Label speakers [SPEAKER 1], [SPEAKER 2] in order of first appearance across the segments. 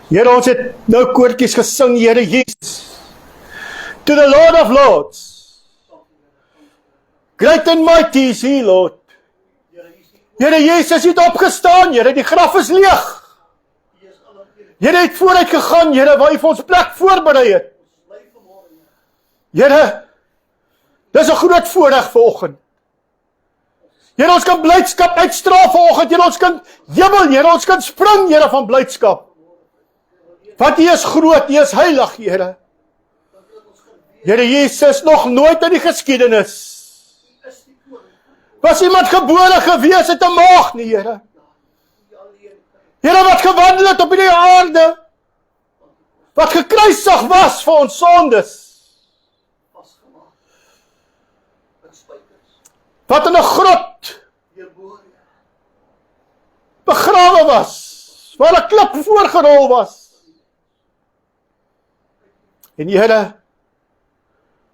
[SPEAKER 1] Here, ons het nou koortjies gesing, Here Jesus. To the Lord of Lords. Great and mighty is He, Lord. Here Jesus het opgestaan, Here, die graf is leeg. Here het vooruit gegaan, Here, waar U vir ons plek voorberei het. Here, dis 'n groot voorreg vanoggend. Here, ons kan blydskap uitstraal vanoggend, Here, ons kan jubel, Here, ons kan spring, Here, van blydskap. Want U is groot, U is heilig, Here. Here Jesus, nog nooit in die geskiedenis was iemand gebore gewees het 'n maag nie, Here. Here, wat gewandel het op hierdie aarde, wat gekruisig was vir ons sondes, wat in 'n grot begrawe was, waar 'n klip voorgerol was. En Here,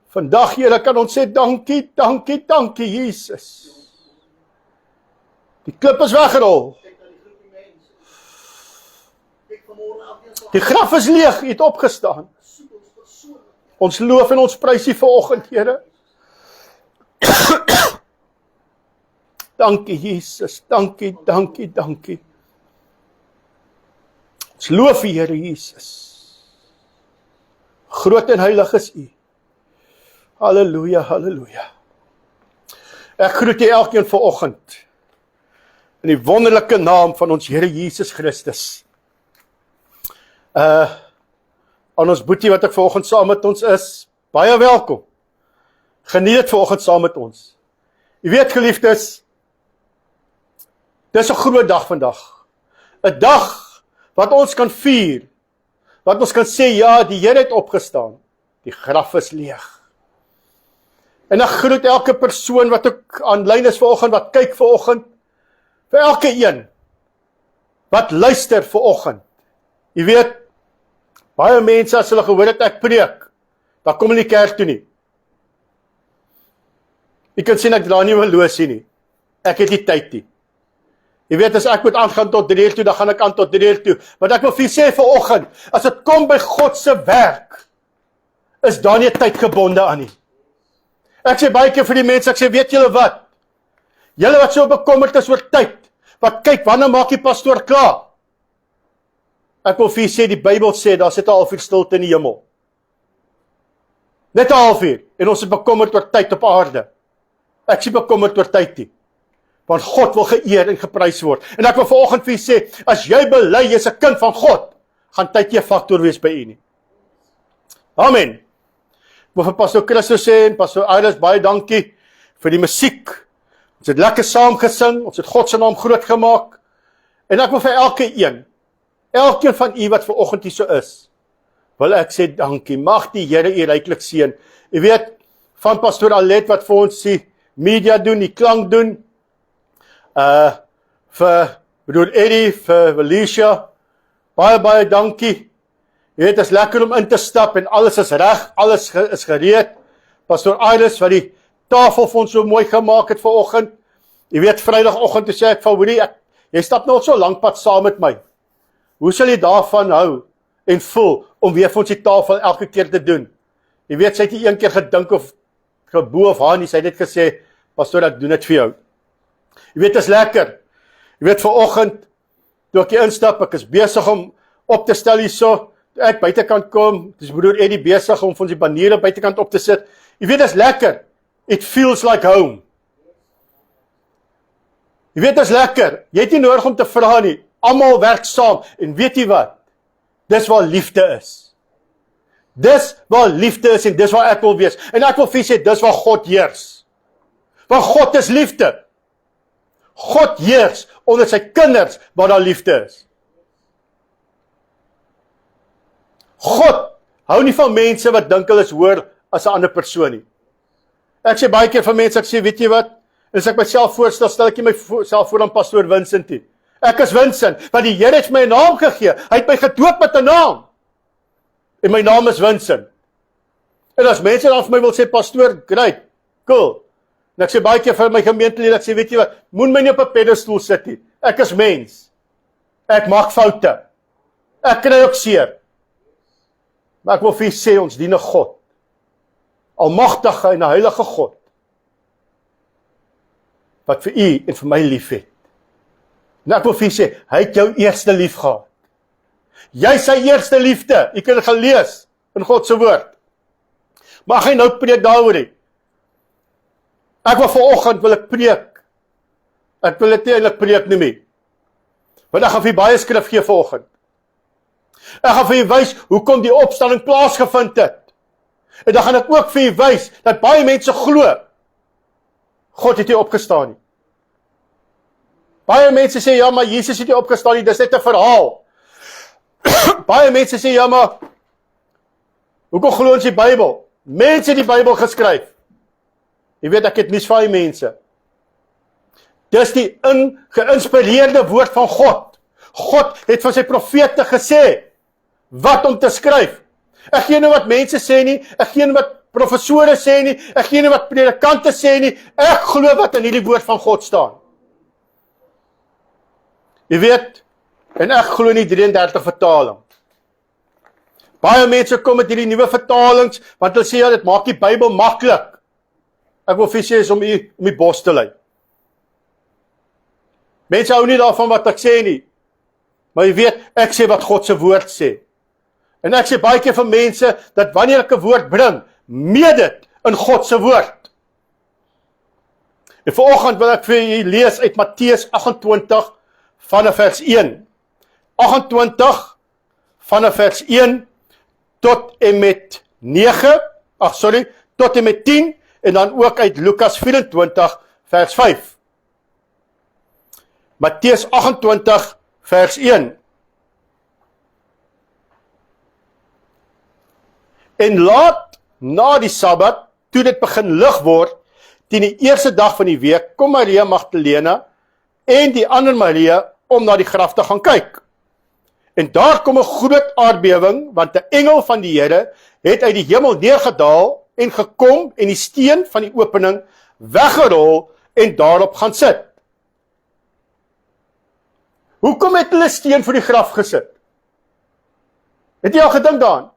[SPEAKER 1] vandag, Here, kan ons sê dankie, dankie, dankie, Jesus. Die klip is weggerol. Die graf is leeg, U het opgestaan. Ons loof en ons prys U vanoggend, Here. Dankie, Jesus. Dankie, dankie, dankie. Ons loof U, Here Jesus. Groot en heilig is U. Halleluja, halleluja. Ek groet U elkeen vanoggend in die wonderlike naam van ons Here Jesus Christus. Aan ons boetie wat ek vanoggend saam met ons is, baie welkom. Geniet dit vanoggend saam met ons. U weet, geliefdes, dis 'n groot dag vandag. 'n Dag wat ons kan vier, wat ons kan sê, ja, die Here het opgestaan. Die graf is leeg. En ek groet elke persoon wat ook aanlyn is vanoggend, wat kyk vanoggend, vir elke een wat luister vanoggend. Jy weet, baie mense as hulle gehoor het ek preek, dan kom hulle nie kerk toe nie. Jy kan sien ek dra nie my losie nie. Ek het nie tyd nie. Jy weet, as ek moet aangaan tot 3 uur toe, dan gaan ek aan tot 3 uur toe. Want ek wil vir sê vanoggend, as dit kom by God se werk, is daar nie tyd gebonde aan nie. Ek sê baie keer vir die mense, ek sê, weet julle wat? Julle wat so bekommerd is oor tyd, wat kyk, wanneer maak die pastoor klaar? Ek wil vir sê, die Bybel sê, daar sit 'n halfuur stilte in die hemel. Net 'n halfuur, en ons is bekommerd oor tyd op aarde. Ek is bekommerd oor tyd nie. Want God wil geëer en geprys word. En ek wil vanoggend vir u sê, as jy bely jy's 'n kind van God, gaan tyd nie 'n faktor wees by u nie. Amen. Ek wil vir Pastor Christus sê en Pastor Iris baie dankie vir die musiek. Ons het lekker saam gesing, ons het God se naam groot gemaak. En ek wil vir elkeen van u wat vanoggend hier so is, wil ek sê dankie. Mag die Here u ryklik seën. U weet, van Pastor Alet wat vir ons die media doen, die klank doen, vir broer Eddie, vir Alicia, baie dankie. Jy weet, is lekker om in te stap en alles is reg, alles is gereed. Pastor Iris wat die tafel vir ons so mooi gemaak het vanoggend. Jy weet, Vrydagoggend toe sê ek van hoorie, jy stap nou al so lank pad saam met my. Hoe sal jy daarvan hou en voel om weer vir ons die tafel elke keer te doen? Jy weet, sy het nie een keer gedink of gebo of haar nie, sy het net gesê, Pastor, ek doen dit vir jou. Jy weet, dit is lekker. Jy weet, vanoggend, toe ek hier instap, ek is besig om op te stel hierso, toe ek buitekant kom, dis broer Eddie besig om vir ons die baniere buitekant op te sit. Jy weet, dit is lekker. It feels like home. Jy weet, dit is lekker. Jy het nie nodig om te vra nie. Almal werk saam. En weet jy wat? Dis waar liefde is. Dis waar liefde is en dis waar ek wil wees. En ek wil vir sê, dis waar God heers. Want God is liefde. God heers onder sy kinders waar daar liefde is. God hou nie van mense wat dink hulle is hoër as 'n ander persoon nie. Ek sê baie keer van mense, ek sê, weet jy wat? As ek myself voorstel, stel ek nie myself voor aan Pastoor Vincent nie. Ek is Vincent, want die Here het my 'n naam gegee. Hy het my gedoop met 'n naam. En my naam is Vincent. En as mense dan vir my wil sê, Pastoor, great, cool. En ek sê baie keer vir my gemeentelede, ek sê, weet jy wat, moet my nie op 'n pedestal sit nie. Ek is mens. Ek maak foute. Ek kry ook seer. Maar ek wil vir u sê, ons dien 'n God, almagtige en 'n heilige God, wat vir u en vir my lief het. En ek wil vir u sê, hy het jou eerste lief gehad. Jy is sy eerste liefde. U kan dit gaan lees in God se woord. Maar hy nou preek daaroor nie. Ek wil vanoggend wil ek preek. Ek wil dit nie eintlik preek nie. Want ek gaan vir baie skrif gee vanoggend. Ek gaan vir u wys hoekom die opstanding plaasgevind het. En dan gaan ek ook vir u wys dat baie mense glo God het nie opgestaan nie. Baie mense sê ja, maar Jesus het nie opgestaan nie, dis net 'n verhaal. Baie mense sê ja, maar hoekom glo ons die Bybel? Mense het die Bybel geskryf. Jy weet, ek het nuus vir die mense. Dis die geïnspireerde woord van God. God het van sy profete gesê wat om te skryf. Ek gee nie wat mense sê nie, ek gee nie wat professore sê nie, ek gee nie wat predikante sê nie, ek glo wat in hierdie woord van God staan. Jy weet, en ek glo nie 33 vertaling. Baie mense kom met hierdie nuwe vertalings, want hulle sê ja, dit maak die Bybel maklik. Ek wil vir sê is om die bos te lei. Mense hou nie daarvan wat ek sê nie. Maar jy weet, ek sê wat God se woord sê. En ek sê baie keer vir mense, dat wanneer ek 'n woord bring, meet dit in God se woord. En vanoggend wil ek vir julle lees uit Matteus 28 vanaf vers 1. 28 vanaf vers 1 tot en met 10 en dan ook uit Lukas 24 vers 5. Matteus 28 vers 1. En laat na die Sabbat, toe dit begin lig word, teen die eerste dag van die week, kom Maria Magdalena en die ander Maria om na die graf te gaan kyk. En daar kom 'n groot aardbewing, want 'n engel van die Here het uit die hemel neergedaal en gekom en die steen van die opening weggerol en daarop gaan sit. Hoekom het hulle steen voor die graf gesit? Het jy al gedink daaraan?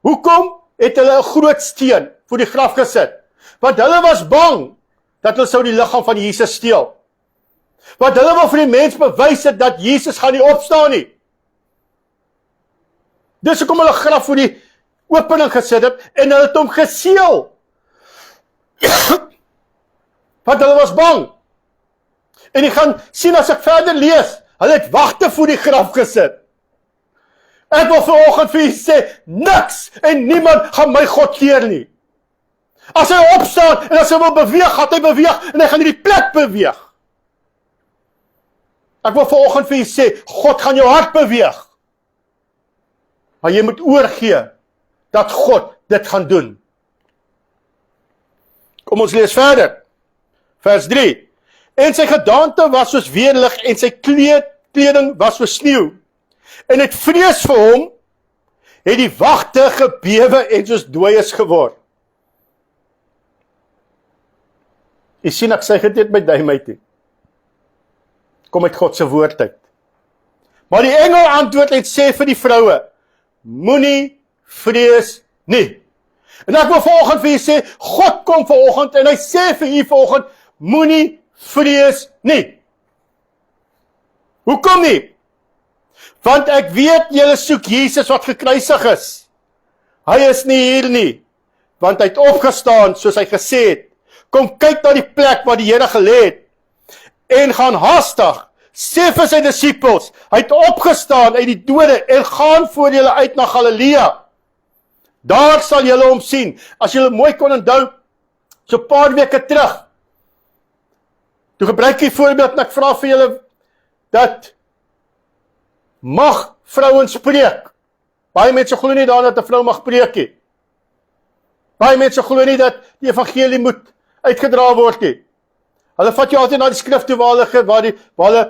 [SPEAKER 1] Hoekom het hulle 'n groot steen voor die graf gesit? Want hulle was bang dat hulle sou die liggaam van Jesus steel. Want hulle wil vir die mens bewys het dat Jesus gaan nie opstaan nie. Dis hoekom hulle graf voor die opening gesit het en hulle het hom geseël. Want hulle was bang. En jy gaan sien as ek verder lees, hulle het wagte voor die graf gesit. Ek wil vanoggend vir julle sê, niks en niemand gaan my God keer nie. As hy opstaan en as hy wil beweeg, gaan hy beweeg en hy gaan hierdie plek beweeg. Ek wil vanoggend vir julle sê, God gaan jou hart beweeg. Maar jy moet oorgee dat God dit gaan doen. Kom ons lees verder. Vers 3. En sy gedaante was soos weerlig en sy kleding was soos sneeu. En het vrees vir hom, het die wagte gebewe en soos dooies geword. Jy sien, ek sê dit met duim uit. Kom uit God se woord uit. Maar die engel antwoord en sê vir die vroue, moenie vrees nie. En ek wil vanoggend vir julle sê, God kom vanoggend en hy sê vir julle vanoggend, moenie vrees nie. Hoekom nie? Want ek weet julle soek Jesus wat gekruisig is. Hy is nie hier nie, want hy het opgestaan soos hy gesê het. Kom kyk na die plek waar die Here gelê het en gaan haastig, sê vir sy disippels, hy het opgestaan uit die dode en gaan voor julle uit na Galilea. Daar sal julle hom sien. As julle mooi kon onthou, so 'n paar weke terug, toe gebruik ek voorbeeld en ek vra vir julle dat mag vrouens preek. Baie mense glo nie daaraan dat 'n vrou mag preek nie. Baie mense glo nie dat die evangelie moet uitgedra word nie. Hulle vat jou altyd na die skrif toe waar hulle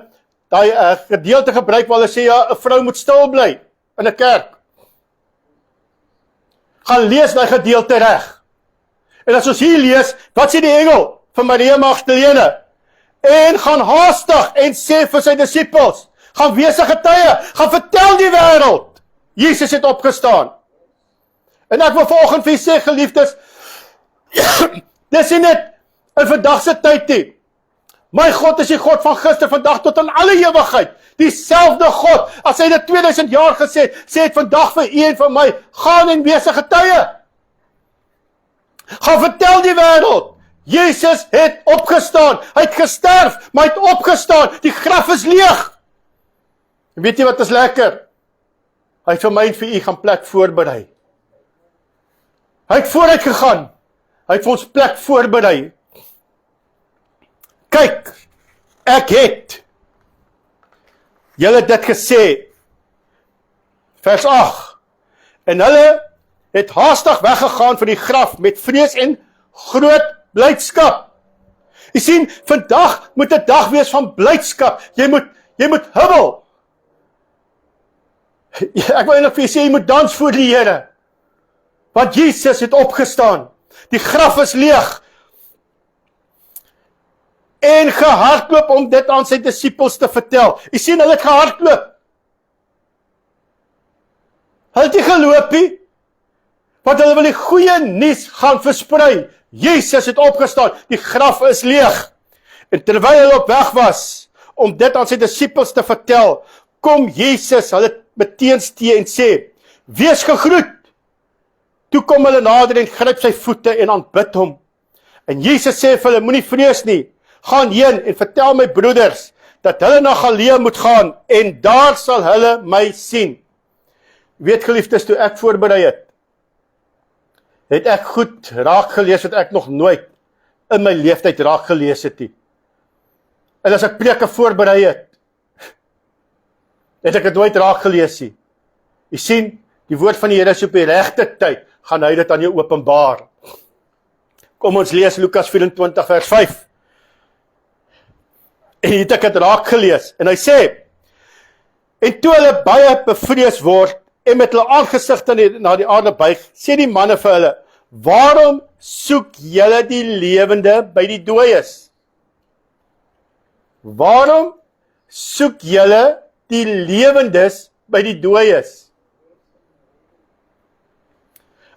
[SPEAKER 1] daai gedeelte gebruik waar hulle sê ja, 'n vrou moet stil bly in 'n kerk. Gaan lees daai gedeelte reg. En as ons hier lees, wat sê die engel vir Maria Magdalene? En gaan haastig en sê vir sy disippels, gaan wees 'n getuie, gaan vertel die wêreld Jesus het opgestaan. En ek wil vanoggend vir julle sê, geliefdes, dis nie net in vandag se tyd nie. My God is die God van gister, vandag tot in alle ewigheid. Dieselfde God, as hy dit 2000 jaar gesê het, sê het vandag vir u en vir my, gaan en wees 'n getuie. Gaan vertel die wêreld, Jesus het opgestaan, hy het gesterf, maar hy het opgestaan, die graf is leeg. En weet jy wat is lekker? Hy het vir my en vir u gaan plek voorberei. Hy het vooruit gegaan, hy het vir ons plek voorberei. Kyk, ek het julle dit gesê, vers 8, en hulle het haastig weggegaan van die graf met vrees en groot blydskap. Jy sien, vandag moet 'n dag wees van blydskap. Jy moet hubbel. Ek wil eintlik vir julle sê, jy moet dans voor die Here. Want Jesus het opgestaan. Die graf is leeg. En gehardloop om dit aan sy disippels te vertel. Jy sien, hulle het gehardloop. Hulle het nie geloop nie, want hulle wil die goeie nuus gaan versprei. Jesus het opgestaan, die graf is leeg. En terwyl hulle op weg was, om dit aan sy disippels te vertel, kom Jesus hulle meteen teë en sê, wees gegroet. Toe kom hulle nader en gryp sy voete en aanbid hom. En Jesus sê vir hulle, moenie vrees nie, gaan heen en vertel my broeders, dat hulle na Galilea moet gaan, en daar sal hulle my sien. Weet geliefdes, toe ek voorberei het ek goed raak gelees wat ek nog nooit in my leeftyd raak gelees het nie. En as ek preke voorberei het ek het nooit raak gelees nie. Jy sien, die woord van die Here is op die regte tyd, gaan hy dit aan jou openbaar. Kom ons lees Lukas 24 vers 5. En hier het ek het raak gelees, en hy sê, en toe hulle baie bevrees word, en met hulle aangesigte na die aarde buig, sê die manne vir hulle, waarom soek julle die lewende by die dooies? Waarom soek julle die lewendes by die dooies?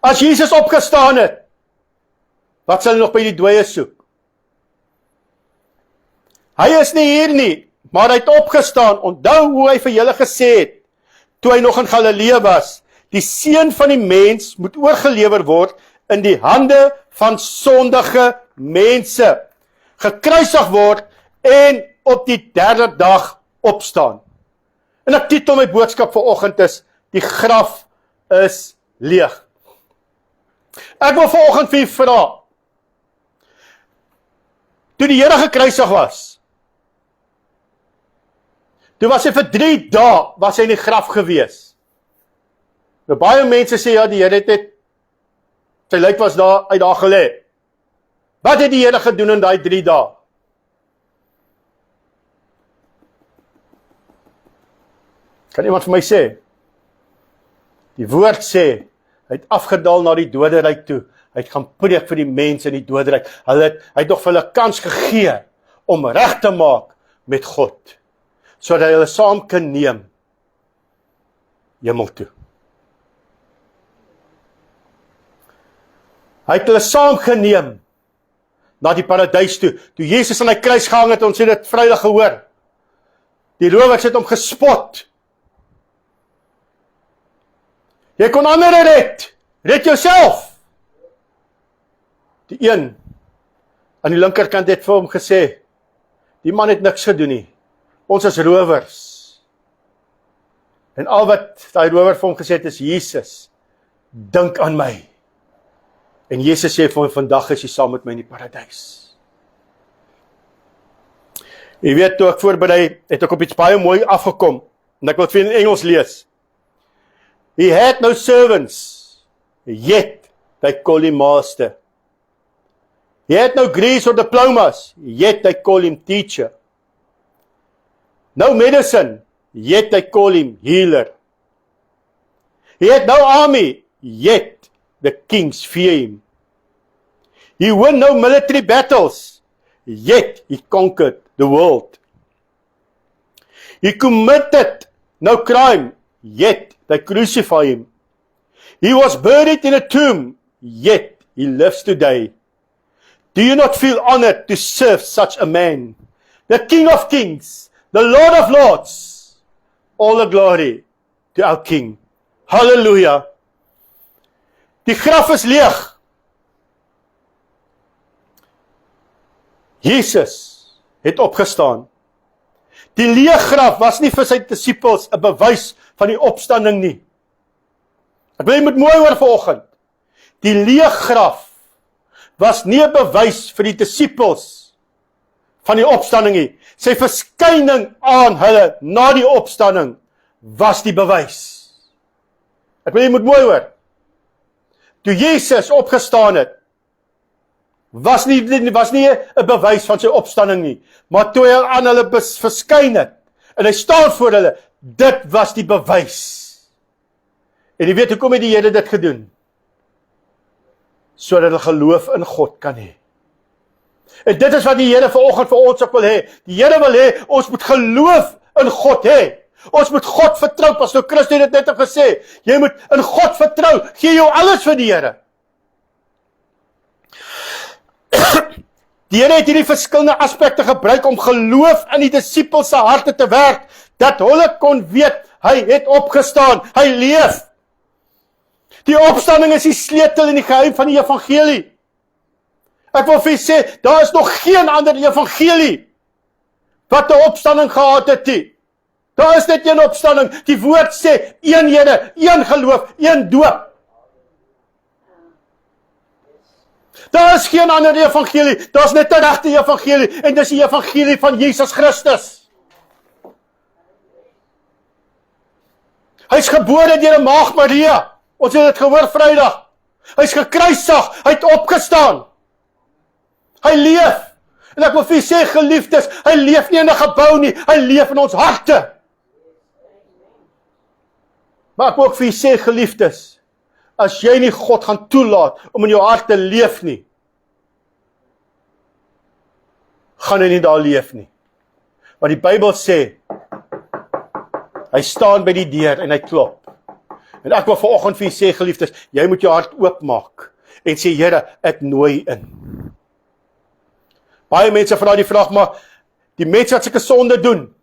[SPEAKER 1] As Jesus opgestaan het, wat sal hy nog by die dooies soek? Hy is nie hier nie, maar hy het opgestaan. Onthou hoe hy vir julle gesê het, toe hy nog in Galilea was, die seun van die mens moet oorgelewer word in die hande van sondige mense, gekruisig word en op die 3de dag opstaan. En ek titel my boodskap vanoggend is, die graf is leeg. Ek wil vanoggend vir u vra, toe die Here gekruisig was, toe was hy vir 3 dae, was hy in die graf gewees. Nou baie mense sê, ja, die Here het net, sy lijk was daar, uit daar gelê. Wat het die Here gedoen in daai 3 dae? Kan iemand vir my sê? Die woord sê, hy het afgedaal na die doderyk toe, hy het gaan preek vir die mense in die doderyk, hy het nog vir hulle kans gegee, om reg te maak met God, sodat hy hulle saam kan neem, hemel toe. Hy het hulle saam geneem, na die paradys toe, toe Jesus aan die kruis gehang het, ons het dit vrydag gehoor, die rowers het hom gespot, jy kon ander red jouself. Die een aan die linkerkant het vir hom gesê, die man het niks gedoen nie, ons is rowers. En al wat die rower vir hom gesê het is, Jesus, dink aan my. En Jesus sê vir hom, vandag is jy saam met my in die paradys. Jy weet, toe ek voorberei, het ek op iets baie mooi afgekom, en ek wil het vir in Engels lees. He had no servants, yet they call him master. He had no degrees or diplomas, yet they call him teacher. No medicine, yet they call him healer. He had no army, yet the kings fear him. He won no military battles, yet he conquered the world. He committed no crime, yet they crucify him. He was buried in a tomb, yet he lives today. Do you not feel honored to serve such a man? The King of Kings, the Lord of Lords. All the glory to our King. Hallelujah. Die graf is leeg. Jesus het opgestaan. Die leë graf was nie vir sy disippels 'n bewys van die opstanding nie. Ek wil jy moet mooi hoor vanoggend. Die leë graf was nie 'n bewys vir die disippels van die opstanding nie. Sy verskyning aan hulle na die opstanding was die bewys. Ek wil jy moet mooi hoor. Toe Jesus opgestaan het, was nie 'n bewys van sy opstanding nie, maar toe hy aan hulle verskyn het, en hy staan voor hulle, dit was die bewys. En jy weet hoekom het die Here dit gedoen? Sodat hulle geloof in God kan hê. En dit is wat die Here vanoggend vir ons ook wil hê. Die Here wil hê, ons moet geloof in God hê. Ons moet God vertrou, Pastor Christo het dit net gesê. Jy moet in God vertrou, gee jou alles vir die Here. Die Here het hierdie verskillende aspekte gebruik om geloof in die disippels se harte te werk, dat hulle kon weet, hy het opgestaan, hy leef. Die opstanding is die sleutel en die geheim van die evangelie. Ek wil vir julle sê, daar is nog geen ander evangelie wat 'n opstanding gehad het nie. Daar is net een opstanding. Die woord sê, een Here, een geloof, een doop. Daar is geen ander evangelie, daar is net 'n regte evangelie, en dis die evangelie van Jesus Christus. Hy is gebore deur 'n maagd Maria, ons het dit gehoor Vrydag. Hy is gekruisig, hy het opgestaan. Hy leef, en ek wil vir julle sê, geliefdes, hy leef nie in 'n gebou nie, hy leef in ons harte. Maar ek wil ook vir julle sê, geliefdes, as jy nie God gaan toelaat om in jou hart te leef nie, gaan hy nie daar leef nie. Want die Bybel sê, hy staan by die deur en hy klop. En ek wil vanoggend vir julle sê, geliefdes, jy moet jou hart oopmaak en sê, Here, ek nooi in. Baie mense vra die vraag, maar die mense wat sulke sonde doen,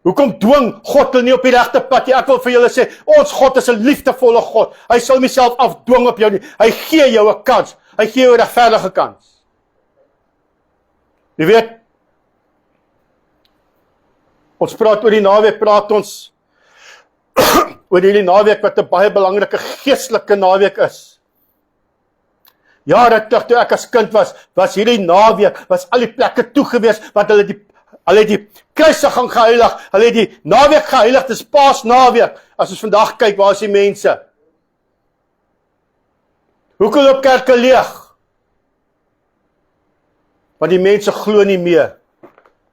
[SPEAKER 1] hoekom dwing God hulle nie op die regte pad nie? Ek wil vir julle sê, ons God is 'n liefdevolle God. Hy sal nie self afdwing op jou nie. Hy gee jou 'n kans. Hy gee jou 'n regverdige kans. Jy weet, ons praat oor die naweek, praat ons oor die naweek wat 'n baie belangrike geestelike naweek is. Jare terug toe ek as kind was hierdie naweek, was al die plekke toe gewees, want hulle het die kruisiging geheilig, hulle het die naweek geheilig, dis Paasnaweek. As ons vandag kyk, waar is die mense? Hoekom loop kerke leeg? Want die mense glo nie meer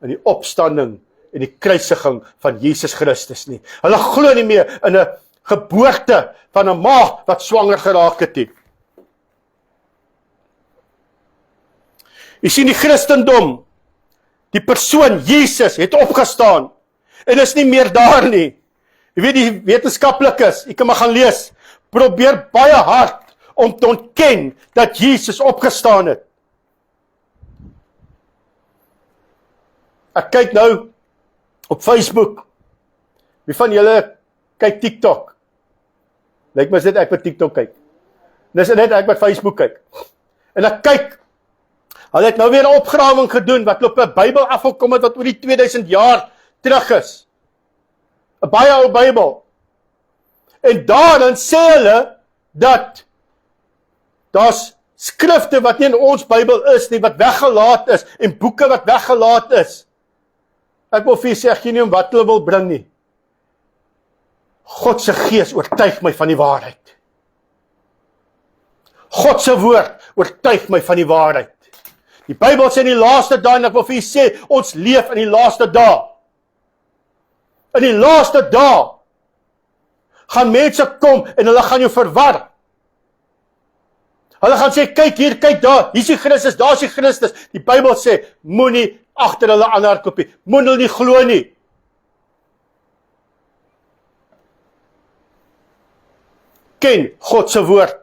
[SPEAKER 1] in die opstanding en die kruisiging van Jesus Christus nie. Hulle glo nie meer in 'n geboorte van 'n maagd wat swanger geraak het nie. Jy sien, die Christendom, die persoon Jesus het opgestaan en is nie meer daar nie. Jy weet, die wetenskaplikes, ek kan maar gaan lees, probeer baie hard om te ontken dat Jesus opgestaan het. Ek kyk nou op Facebook. Wie van julle kyk TikTok? Lyk my dit ek wat TikTok kyk. Dis net ek wat Facebook kyk. En ek kyk, hulle het nou weer 'n opgrawing gedoen wat op 'n Bybel afgekom het wat oor die 2000 jaar terug is. 'n Baie ou Bybel. En daarin sê hulle dat daar's skrifte wat nie in ons Bybel is nie, wat weggelaat is, en boeke wat weggelaat is. Ek wil vir julle sê, ek gee nie om wat hulle wil bring nie. God se gees oortuig my van die waarheid. God se woord oortuig my van die waarheid. Die Bybel sê in die laaste dae, en ek wil vir julle sê, ons leef in die laaste dae. In die laaste dae gaan mense kom en hulle gaan jou verwar. Hulle gaan sê, kyk hier, kyk daar, hier is die Christus, daar is die Christus. Die Bybel sê, moenie agter hulle aanhardloop nie, moenie hulle nie glo nie. ken God se woord.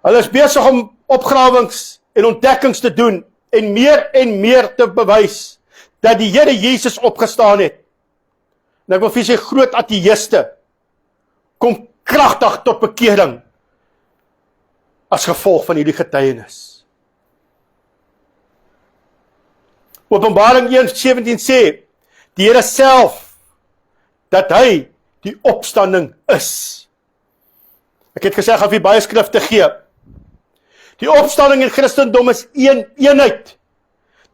[SPEAKER 1] Hulle is besig om opgrawings en ontdekkings te doen en meer te bewys dat die Here Jesus opgestaan het. En ek wil vir julle sê, groot ateïste kom kragtig tot bekering as gevolg van hierdie getuienis. Openbaring 1:17 sê, die Here self, dat hy die opstanding is. Ek het gesê, ek gaan vir baie skrifte gee. Die opstanding in Christendom is eenheid.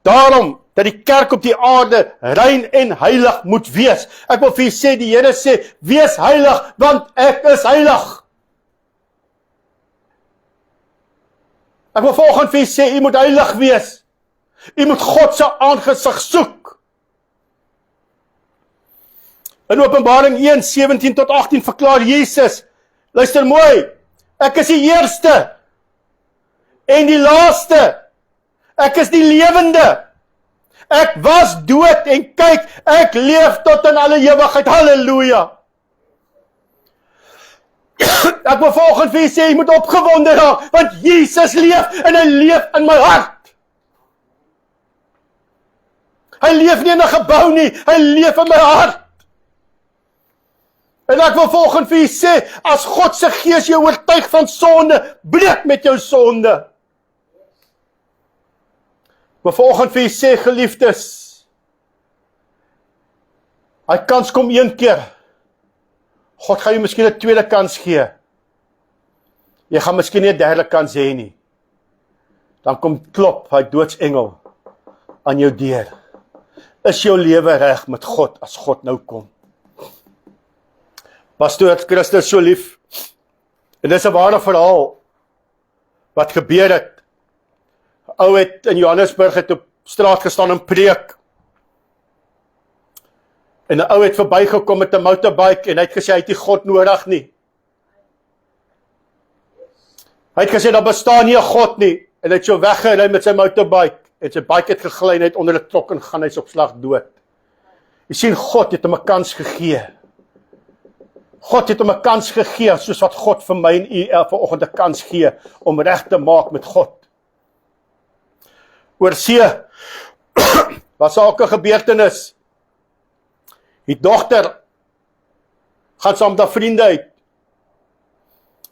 [SPEAKER 1] Daarom, dat die kerk op die aarde rein en heilig moet wees. Ek wil vir julle sê, die Here sê, wees heilig, want ek is heilig. Ek wil vanoggend vir julle sê, u moet heilig wees. U moet God se aangesig soek. In Openbaring 1:17 tot 18 verklaar Jesus, luister mooi, ek is die eerste en die laaste. Ek is die lewende. Ek was dood en kyk, ek leef tot in alle ewigheid. Halleluja. Ek wil vanoggend vir julle sê, jy moet opgewonde raak, want Jesus leef en hy leef in my hart. Hy leef nie in 'n gebou nie, hy leef in my hart. En ek wil vanoggend vir julle sê, as God se Gees jou oortuig van sonde, breek met jou sonde. Maar vanoggend vir julle sê, geliefdes, hy kans kom een keer. God gaan jou miskien 'n tweede kans gee. Jy gaan miskien nie 'n derde kans hê nie. Dan kom klop hy doodsengel aan jou deur. Is jou lewe reg met God as God nou kom? Pastoor Christus so lief. En dis 'n ware verhaal wat gebeur het. 'n Ou het in Johannesburg het op straat gestaan en preek. En 'n ou het verbygekom met 'n motorbike en hy het gesê hy het nie God nodig nie. Hy het gesê daar bestaan nie 'n God nie en hy het so weggery met sy motorbike en sy bike het gegly en hy het onder 'n trok en gaan hy's op slag dood. Jy sien, God het hom 'n kans gegee. God het hom 'n kans gegee, soos wat God vir my en u vanoggend 'n kans gee om reg te maak met God. Oor see was ook 'n gebeurtenis. Die dogter gaan saam met haar vriende uit.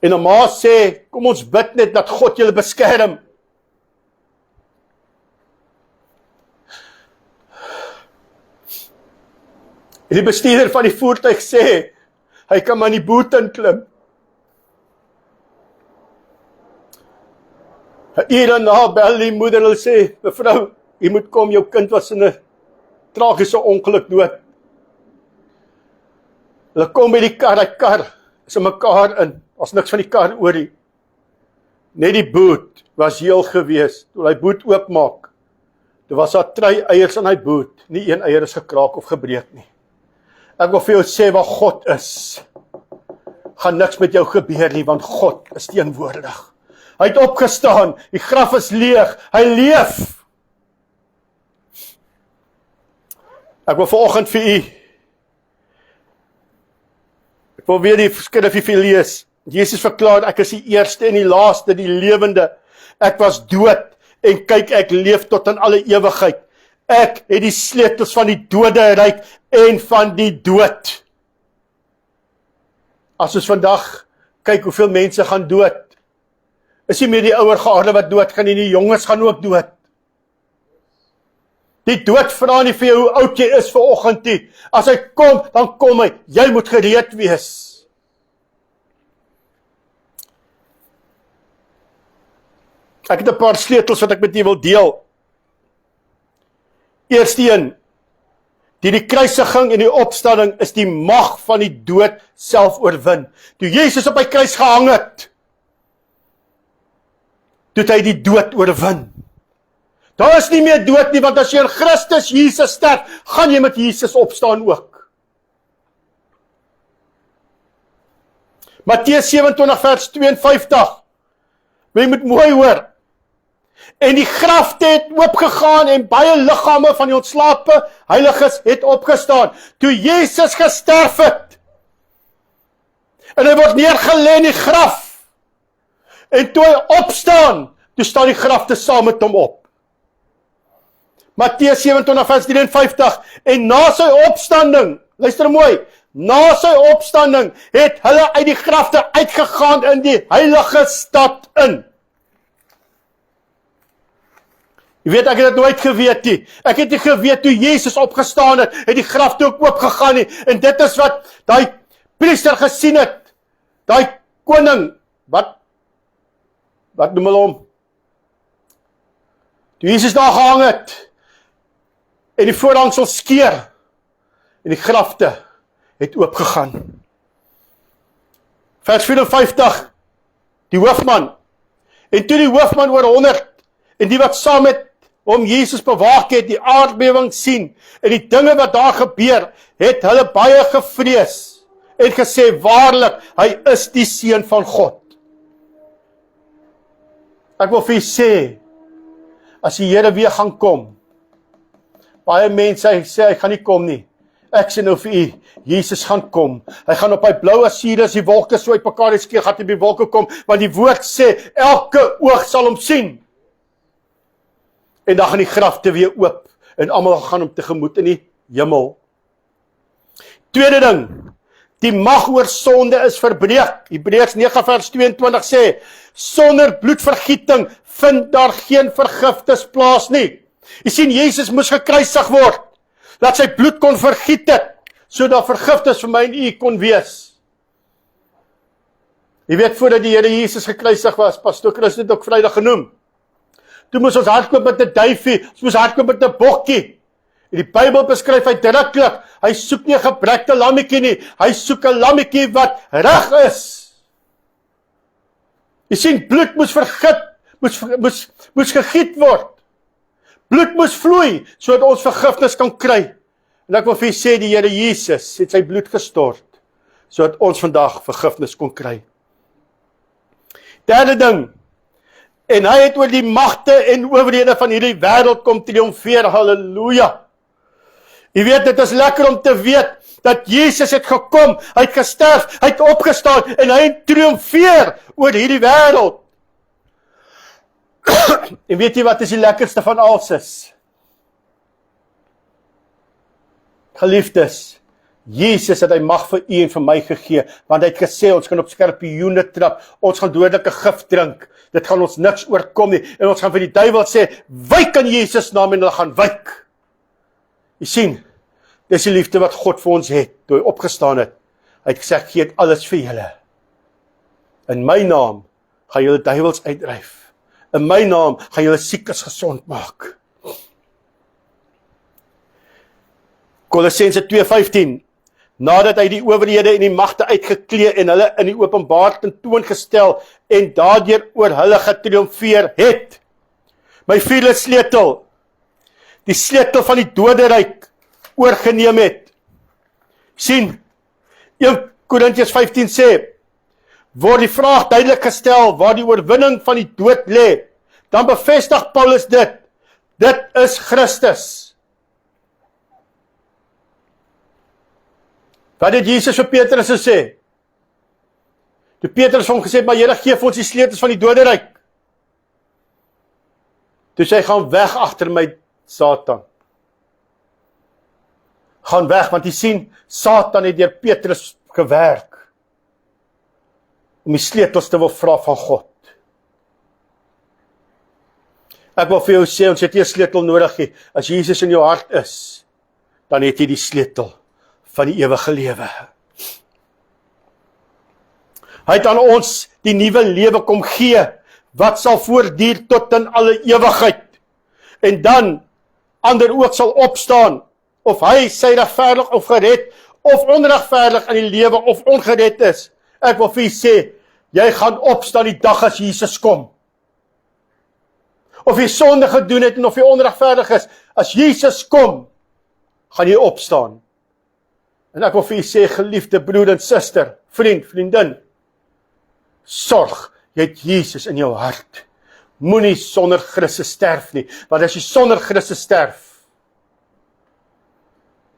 [SPEAKER 1] En 'n ma sê, kom ons bid net dat God julle beskerm. En die bestuurder van die voertuig sê, hy kan maar in die boot inklim. 'n uur daarna bel die moeder en sê, mevrou, jy moet kom, jou kind was in 'n tragiese ongeluk dood. Hulle kom by die kar is in mekaar in, was niks van die kar oor nie. Net die boot was heel gewees. Toe hy boot oopmaak, daar was daar 3 eiers in hy boot, nie een eier is gekraak of gebreek nie. Ek wil vir jou sê, waar God is, gaan niks met jou gebeur nie, want God is teenwoordig. Hy het opgestaan, die graf is leeg, hy leef. Ek wil vanoggend vir u, ek wil weer die skrif vir u lees. Jesus verklaar, ek is die eerste en die laaste, die lewende. Ek was dood, en kyk, ek leef tot in alle ewigheid. Ek het die sleutels van die doderyk en van die dood. As ons vandag kyk hoeveel mense gaan dood, is nie meer die ouer geaarde wat dood gaan nie, die jonges gaan ook dood. Die dood vra nie vir jou hoe oud jy is vanoggend nie. As hy kom, dan kom hy. Jy moet gereed wees. Ek het 'n paar sleutels wat ek met u wil deel. Eerste een, die kruisiging en die opstanding is die mag van die dood self oorwin. Toe Jesus op die kruis gehang het, toe het hy die dood oorwin. Daar is nie meer dood nie, want as jy in Christus Jesus sterf, gaan jy met Jesus opstaan ook. Matteus 27 vers 52. Jy moet mooi hoor. En die grafte het oopgegaan en baie liggame van die ontslape heiliges het opgestaan. Toe Jesus gesterf het, En hy word neergelê in die graf. En toe hy opstaan, toe staan die grafte saam met hom op. Matteus 27 vers 53, en na sy opstanding, luister mooi, na sy opstanding het hulle uit die grafte uitgegaan in die heilige stad in. Jy weet, ek het dit nooit geweet nie. Ek het nie geweet toe Jesus opgestaan het, het die grafte ook oopgegaan nie. En dit is wat daai priester gesien het. Daai koning, wat noem hulle hom? Toe Jesus daar gehang het, en die voorhangsel skeur, en die grafte het oopgegaan. Vers 54, die hoofman, en toe die hoofman oor 100, en die wat saam met hom Jesus bewaak het, die aardbewing sien, en die dinge wat daar gebeur, het hulle baie gevrees, en gesê, waarlik, hy is die seun van God. Ek wil vir u sê, as die Here weer gaan kom, baie mense sê, hy gaan nie kom nie. Ek sê nou vir u, Jesus gaan kom. Hy gaan op hy blou Asier, as die wolke so uit mekaar skeer, gaan hy by wolke kom, want die woord sê, elke oog sal hom sien. En dan gaan die grafte weer oop, en almal gaan hom tegemoet in die hemel. Tweede ding, die mag oor sonde is verbreek. Hebreërs 9 vers 22 sê, sonder bloedvergieting vind daar geen vergifnis plaas nie. Jy sien, Jesus moes gekruisig word, dat sy bloed kon vergiet het, sodat vergifnis vir my en u kon wees. Jy weet, voordat die Here Jesus gekruisig was, Pastor Chris het ook Vrydag genoem, toe moes ons hardloop met 'n duifie, ons moes hardloop met 'n bokkie. En die Bybel beskryf uitdruklik, hy soek nie 'n gebrekte lammetjie nie, hy soek 'n lammetjie wat reg is. Jy sien, bloed moes moes gegiet word. Bloed moes vloei, sodat ons vergifnis kan kry. En ek wil vir julle sê, die Here Jesus het sy bloed gestort, sodat ons vandag vergifnis kon kry. Derde ding, en hy het oor die magte en owerhede van hierdie wêreld kom triomfeer, halleluja. Jy weet, dit is lekker om te weet, dat Jesus het gekom, hy het gesterf, hy het opgestaan, en hy triomfeer oor hierdie wêreld. En weet jy wat is die lekkerste van alles is? Geliefdes, Jesus het hy mag vir u en vir my gegee, want hy het gesê, ons gaan op skorpioene trap, ons gaan dodelike gif drink, dit gaan ons niks oorkom nie, en ons gaan vir die duiwel sê, wyk in Jesus naam, en hulle gaan wyk. Jy sien, dis die liefde wat God vir ons het, toe hy opgestaan het, hy het gesê, ek gee alles vir julle. In my naam, gaan julle duiwels uitdryf. In my naam, gaan julle siekes gesond maak. Kolossense 2:15, nadat hy die owerhede en die magte uitgeklee en hulle in die openbaar tentoongestel en daardeur oor hulle getriomfeer het. My vierde sleutel, die sleutel van die doderyk oorgeneem het. Sien, 1 Korintiërs 15 sê, word die vraag duidelik gestel waar die oorwinning van die dood lê, dan bevestig Paulus dit is Christus. Wat het Jesus vir Petrus gesê? Toe Petrus hom gesê, maar Here, gee vir ons die sleutels van die doderyk. Toe sê hy, gaan weg agter my, Satan. Gaan weg, want jy sien, Satan het deur Petrus gewerk, om die sleutels te wil vra van God. Ek wil vir jou sê, ons het nie 'n sleutel nodig nie. As Jesus in jou hart is, dan het jy die sleutel van die ewige lewe. Hy het aan ons die nuwe lewe kom gee, wat sal voortduur tot in alle ewigheid. En dan, ander ook sal opstaan, of hy sy regverdig of gered, of onregverdig in die lewe, of ongered is. Ek wil vir u sê, jy gaan opstaan die dag as Jesus kom. Of jy sonde gedoen het, en of jy onregverdig is, as Jesus kom, gaan jy opstaan. En ek wil vir u sê, geliefde broer en suster, vriend, vriendin, sorg, jy het Jesus in jou hart. Moenie sonder Christus sterf nie, want as jy sonder Christus sterf,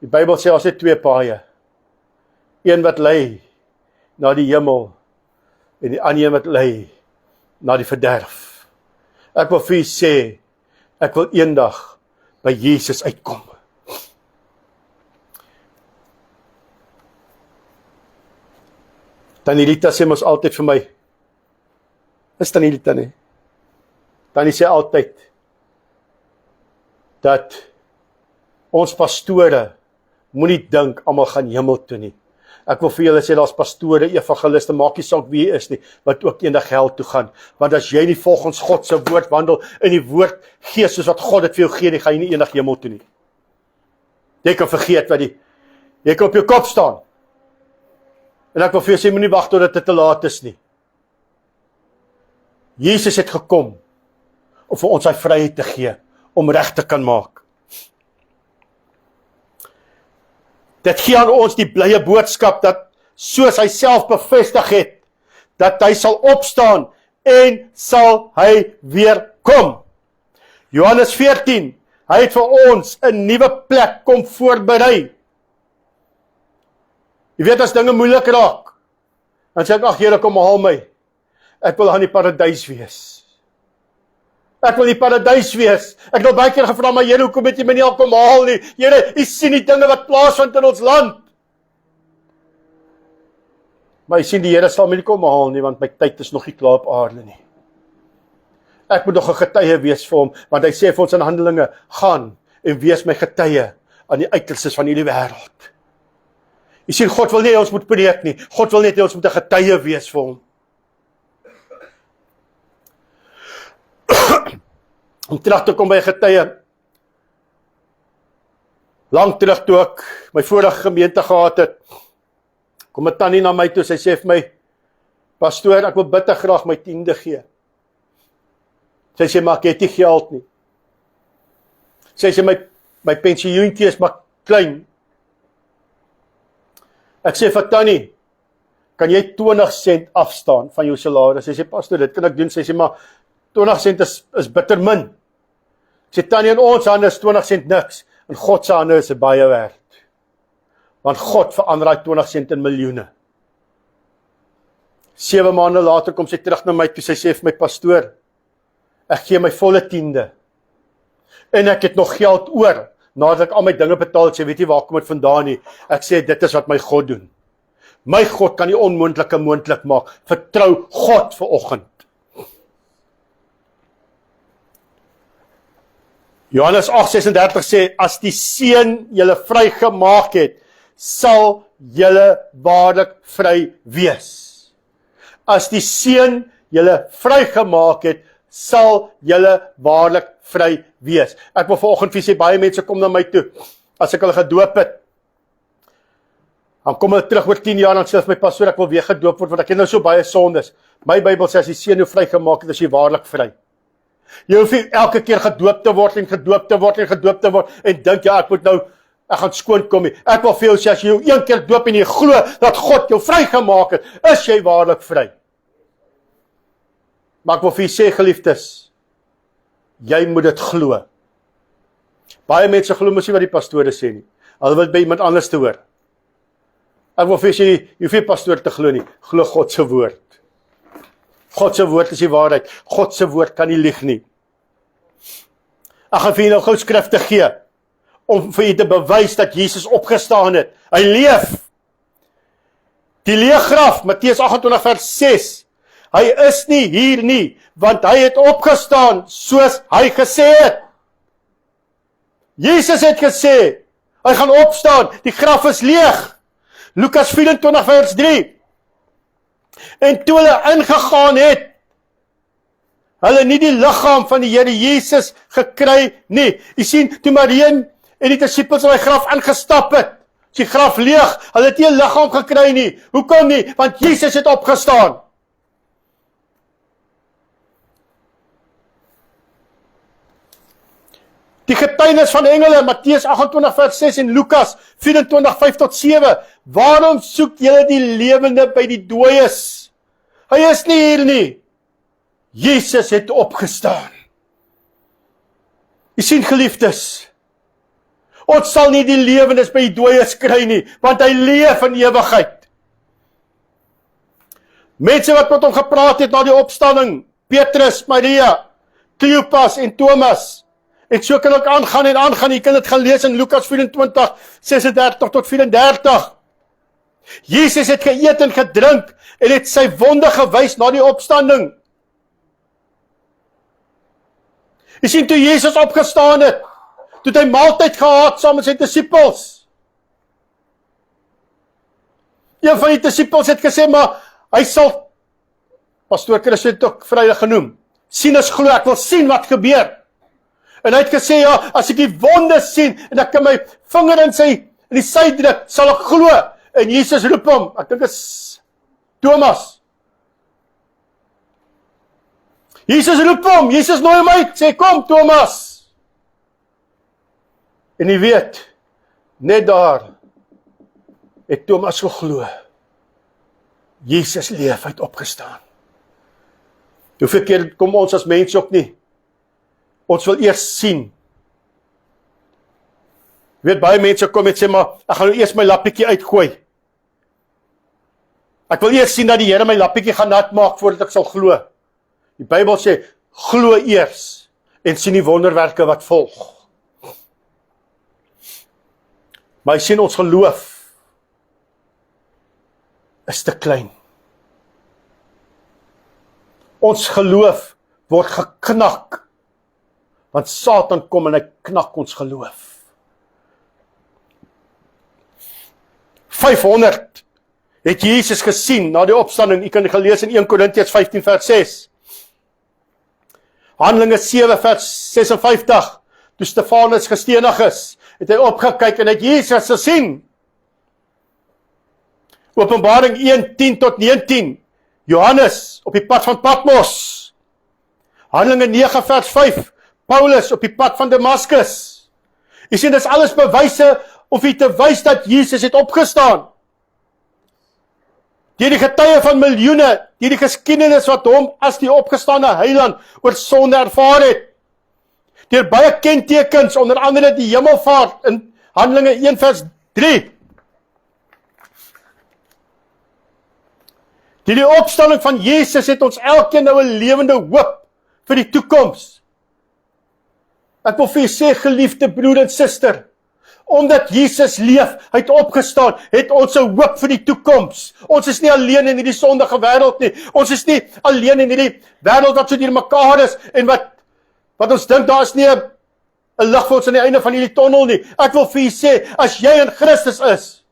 [SPEAKER 1] die Bybel sê, ons het twee paaie, een wat lei, na die hemel en die ander een wat lei na die verderf. Ek wil vir u sê, ek wil eendag by Jesus uitkom. Tannie Rita sê mos altyd vir my, is Tannie Rita nie? Tannie sê altyd, dat ons pastore moenie dink almal gaan hemel toe nie. Ek wil vir julle sê, daar's pastore, evangeliste, maak nie saak wie jy is nie, wat ook eendag hel toe gaan. Want as jy nie volgens God se woord wandel, in die woord gee soos wat God dit vir jou gee, nie gaan jy nie eendag hemel toe nie. Jy kan vergeet wat jy kan op jou kop staan. En ek wil vir jou sê, moenie wag totdat dit te laat is nie. Jesus het gekom om vir ons sy vryheid te gee, om reg te kan maak. Dit gee aan ons die blye boodskap dat soos hy self bevestig het, dat hy sal opstaan en sal hy weer kom. Johannes 14, hy het vir ons 'n nuwe plek kom voorberei. Jy weet as dinge moeilik raak, dan sê ek, ag Here, kom haal my. Ek wil aan die paradys wees. Ek wil in die paradys wees. Ek het baie keer gevra, maar Here, hoekom het jy my nie al kom haal nie? Here, u sien die dinge wat plaasvind in ons land. Maar jy sien, die Here sal my nie kom haal nie, want my tyd is nog nie klaar op aarde nie. Ek moet nog 'n getuie wees vir hom, want hy sê vir ons in Handelinge, gaan en wees my getuie aan die uiterstes van hierdie wêreld. Jy sien, God wil nie ons moet preek nie. God wil net hê ons moet 'n getuie wees vir hom. Om terug te kom by 'n getuie. Lang terug toe ek my vorige gemeente gehad het, kom 'n tannie na my toe, sy sê vir my, pastoor, ek wil bitter graag my 10de gee. Sy sê, maar ek het nie geld nie. Sy sê, my pensioentjie is maar klein. Ek sê vir tannie, kan jy 20 sent afstaan van jou salaris? Sy sê, pastoor, dit kan ek doen. Sy sê, maar 20 sent is bitter min. Ek sê, tannie, in ons hande is 20 sent niks. In God se hande is dit baie werd. Want God verander daai 20 sent in miljoene. 7 maande later kom sy terug na my toe, sy sê vir my, pastoor, ek gee my volle 10de. En ek het nog geld oor, nadat ek al my dinge betaal het, sê, weet jy waar kom dit vandaan nie? Ek sê, dit is wat my God doen. My God kan die onmoontlike moontlik maak. Vertrou God vanoggend. Johannes 8:36 sê, as die Seun julle vrygemaak het, sal julle waarlik vry wees. As die Seun julle vrygemaak het, sal julle waarlik vry wees. Ek wil vanoggend vir sê, baie mense kom na my toe, as ek hulle gedoop het, dan kom hulle terug oor 10 jaar, dan sê hulle vir my, pastoor, ek wil weer gedoop word, want ek het nou so baie sondes. My Bybel sê, as die Seun jou vrygemaak het, is jy waarlik vry. Jy hoef nie elke keer gedoop te word en gedoop te word en gedoop te word en dink, ja, ek gaan skoon kom nie. Ek wil vir jou sê, as jy jou een keer doop en jy glo dat God jou vrygemaak het, is jy waarlik vry. Maar ek wil vir jy sê, geliefdes, jy moet dit glo. Baie mense glo mos nie wat die pastore sê nie. Hulle wil by iemand anders te hoor. Ek wil vir jy sê, jy hoef nie pastoor te glo nie. Glo God se woord. God se woord is die waarheid. God se woord kan nie lieg nie. Ek gaan vir jy nou gou skrifte gee, om vir jy te bewys dat Jesus opgestaan het. Hy leef. Die leë graf, Matteus 28 vers 6, hy is nie hier nie, want hy het opgestaan, soos hy gesê het. Jesus het gesê, hy gaan opstaan, die graf is leeg. Lukas 24 vers 3. En toe hulle ingegaan het, hulle nie die liggaam van die Here Jesus gekry nie. Jy sien, toe Maria en die disippels in die graf ingestap het, is die graf leeg, hulle het nie 'n liggaam gekry nie. Hoekom nie? Want Jesus het opgestaan. Die getuienis van engele, Matteus 28 vers 6 en Lukas 24 5 tot 7. Waarom soek julle die lewende by die dooies? Hy is nie hier nie. Jesus het opgestaan. Jy sien, geliefdes, ons sal nie die lewendes by die dooies kry nie, want hy leef in ewigheid. Mense wat met hom gepraat het na die opstanding, Petrus, Maria, Cleopas en Thomas. En so kan ek aangaan en aangaan, jy kan dit gaan lees in Lukas 24, 36 tot 34. Jesus het geëet en gedrink en het sy wonde gewys na die opstanding. Jy sien, toe Jesus opgestaan het, toe het hy maaltyd gehad saam met sy disippels. Een van die disippels het gesê, maar hy sal, Pastoor Chris het ook Vrydag genoem, sien as glo, ek wil sien wat gebeur. En hy het gesê, ja, as ek die wonde sien, en ek kan my vinger in die sy druk, sal ek glo. En Jesus roep hom, ek dink is Thomas. Jesus roep hom, Jesus nooi hom uit, sê, kom Thomas. En jy weet, net daar, het Thomas geglo, Jesus leef, hy het opgestaan. Hoeveel keer kom ons as mens ook nie? Ons wil eers sien. Jy weet, baie mense kom en sê, maar ek gaan nou eers my lappietjie uitgooi. Ek wil eers sien dat die Here my lappietjie gaan nat maak voordat ek sal glo. Die Bybel sê, glo eers en sien die wonderwerke wat volg. Maar jy sien, ons geloof is te klein. Ons geloof word geknak, want Satan kom en hy knak ons geloof. 500 het Jesus gesien na die opstanding. Jy kan gelees in 1 Korintiërs 15 vers 6. Handelinge 7 vers 56. Toe Stefanus gestenig is, het hy opgekyk en het Jesus gesien. Openbaring 1, 10 tot 19. Johannes op die pad van Patmos. Handelinge 9 vers 5. Paulus op die pad van Damaskus. Jy sien, dis alles bewyse of jy te wys dat Jesus het opgestaan. Deur die getuie van miljoene, deur die geskiedenis wat hom as die opgestane heiland oor sonde ervaar het. Deur baie kentekens, onder andere die hemelvaart in Handelinge 1 vers 3. Die opstanding van Jesus het ons elkeen nou 'n lewende hoop vir die toekoms. Ek wil vir julle sê, geliefde broer en suster, omdat Jesus leef, hy het opgestaan, het ons 'n hoop vir die toekoms. Ons is nie alleen in hierdie sondige wêreld nie. Ons is nie alleen in hierdie wêreld wat so deur mekaar is en wat ons dink daar is nie 'n lig vir ons aan die einde van hierdie tonnel nie. Ek wil vir julle sê, as jy in Christus is,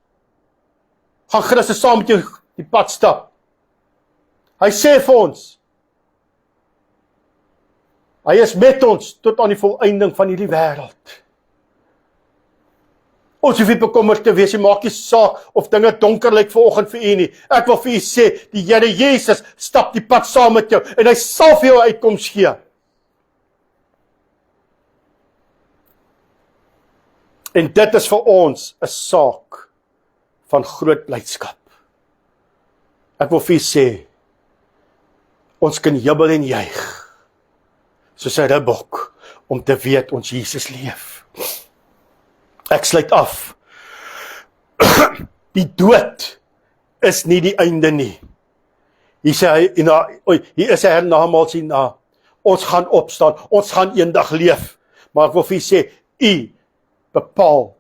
[SPEAKER 1] gaan Christus saam met jou die pad stap. Hy sê vir ons, hy is met ons tot aan die volëinding van hierdie wêreld. Ons hoef nie bekommerd te wees, jy maak nie saak of dinge donker lyk vanoggend vir u nie. Ek wil vir u sê, die Here Jesus stap die pad saam met jou en hy sal vir jou uitkoms gee. En dit is vir ons 'n saak van groot blydskap. Ek wil vir u sê, ons kan jubel en juig, soos 'n ribbok, om te weet ons Jesus leef. Ek sluit af. Die dood is nie die einde nie. Hier sê hy, hier is 'n hernamaals na. Ons gaan opstaan, ons gaan eendag leef. Maar ek wil vir u sê, u bepaal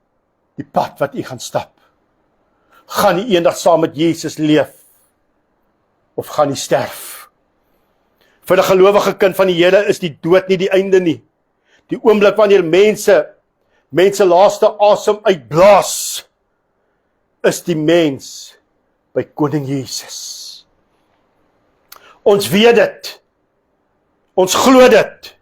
[SPEAKER 1] die pad wat u gaan stap. Gaan u eendag saam met Jesus leef, of gaan u sterf? Vir 'n gelowige kind van die Here is die dood nie die einde nie. Die oomblik wanneer mense laaste asem uitblaas, is die mens by koning Jesus. Ons weet dit. Ons glo dit.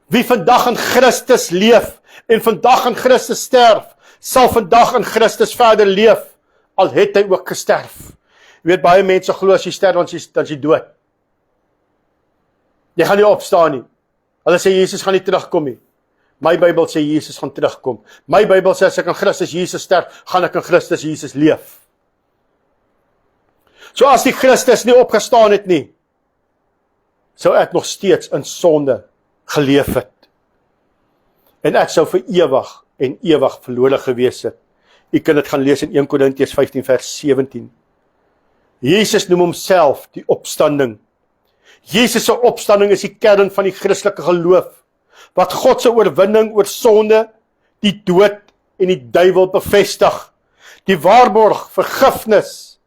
[SPEAKER 1] Wie vandag in Christus leef en vandag in Christus sterf, sal vandag in Christus verder leef, al het hy ook gesterf. Jy weet, baie mense glo as jy sterf, dan is jy dood. Jy gaan nie opstaan nie. Hulle sê Jesus gaan nie terugkom nie. My Bybel sê Jesus gaan terugkom. My Bybel sê as ek in Christus Jesus sterf, gaan ek in Christus Jesus leef. So as die Christus nie opgestaan het nie, sou ek nog steeds in sonde geleef het. En ek sou vir ewig en ewig verlore gewees het. U kan dit gaan lees in 1 Korintiërs 15 vers 17. Jesus noem homself die opstanding. Jesus se opstanding is die kern van die Christelike geloof, wat God se oorwinning oor sonde, die dood en die duiwel bevestig. Die waarborg vergifnis,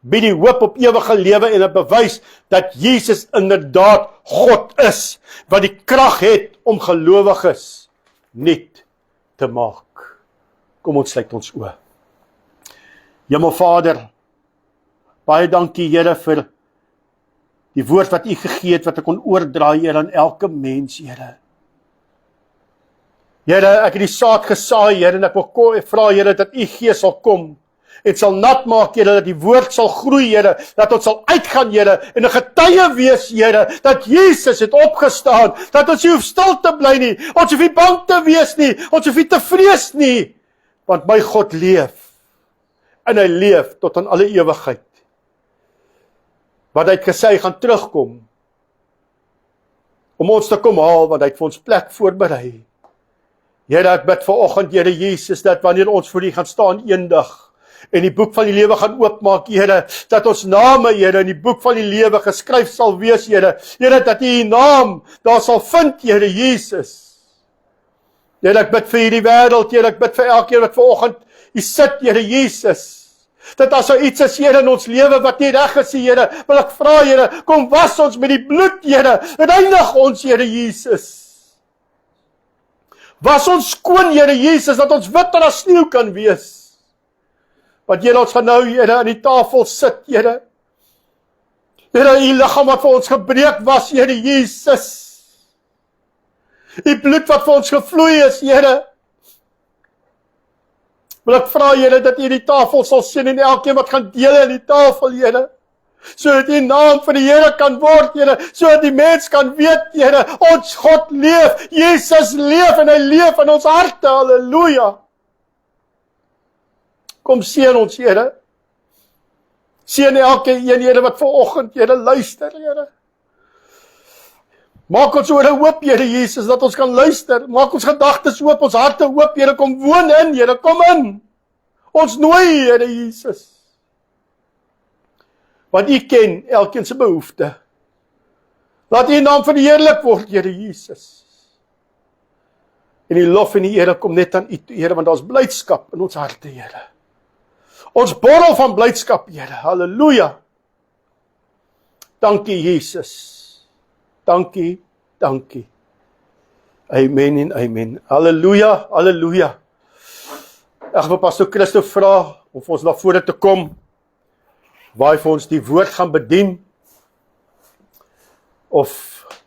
[SPEAKER 1] bied die hoop op ewige lewe en 'n bewys dat Jesus inderdaad God is, wat die krag het om gelowiges nuut te maak. Kom ons sluit ons oë. Hemelvader, baie dankie Here vir die woord wat U gegee het, wat ek kon oordra, Here, aan elke mens, Here. Here, ek het die saad gesaai, Here, en ek wil vra, Here, dat U Gees sal kom en sal nat maak, Here, dat die woord sal groei, Here, dat ons sal uitgaan, Here, en 'n getuie wees, Here, dat Jesus het opgestaan, dat ons nie hoef stil te bly nie, ons hoef nie bang te wees nie, ons hoef nie te vrees nie, want my God leef, en hy leef tot aan alle ewigheid. Wat hy het gesê, hy gaan terugkom, om ons te kom haal, want hy het vir ons plek voorberei. Here, ek bid vanoggend, Here Jesus, dat wanneer ons voor U gaan staan eendag, en die boek van die lewe gaan oopmaak, Here, dat ons name, Here, in die boek van die lewe geskryf sal wees, Here, Here, dat U naam daar sal vind, Here Jesus. Here, ek bid vir hierdie wêreld, Here, ek bid vir elkeen wat vanoggend hier sit, Here Jesus, dat as daar iets is, Here, in ons lewe wat nie reg is, Here, wil ek vra, Here, kom was ons met die bloed, Here, en reinig ons, Here Jesus. Was ons skoon, Here Jesus, dat ons witter as sneeu kan wees. Want Here, ons gaan nou, Here, aan die tafel sit, Here. Here, U liggaam wat vir ons gebreek was, Here Jesus. U bloed wat vir ons gevloei is, Here. Wil ek vra, Here, dat U die tafel sal sien en elkeen wat gaan deel aan die tafel, Here. Sodat die naam van die Here kan word, Here, sodat die mens kan weet, Here, ons God leef, Jesus leef en hy leef in ons harte, halleluja. Kom seën ons, Here. Seën elke een, Here, wat vanoggend, Here, luister, Here. Maak ons ore oop, Here Jesus, dat ons kan luister. Maak ons gedagtes oop, ons harte oop, Here, kom woon in, Here, kom in. Ons nooi, Here Jesus. Want U ken elkeen se behoefte. Laat U naam verheerlik word, Here Jesus. En die lof en die ere kom net aan U toe, Here, want daar's blydskap in ons harte, Here. Ons borrel van blydskap, Here. Halleluja. Dankie, Jesus. Dankie, dankie. Amen en amen. Halleluja, halleluja. Ek wil Pastor Christo vra om vir ons na vore te kom, waar hy vir ons die woord gaan bedien, of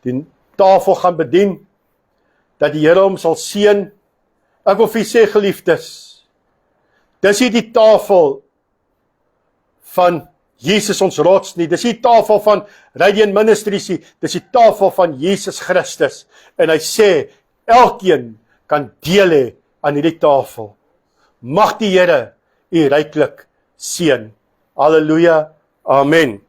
[SPEAKER 1] die tafel gaan bedien, dat die Here hom sal seën. Ek wil vir u sê, geliefdes, dis nie die tafel van Jesus ons rots nie, dis die tafel van Radiant Ministries nie, dis die tafel van Jesus Christus, en hy sê, elkeen kan deel hê aan hierdie tafel. Mag die Here u ryklik seën. Halleluja, amen.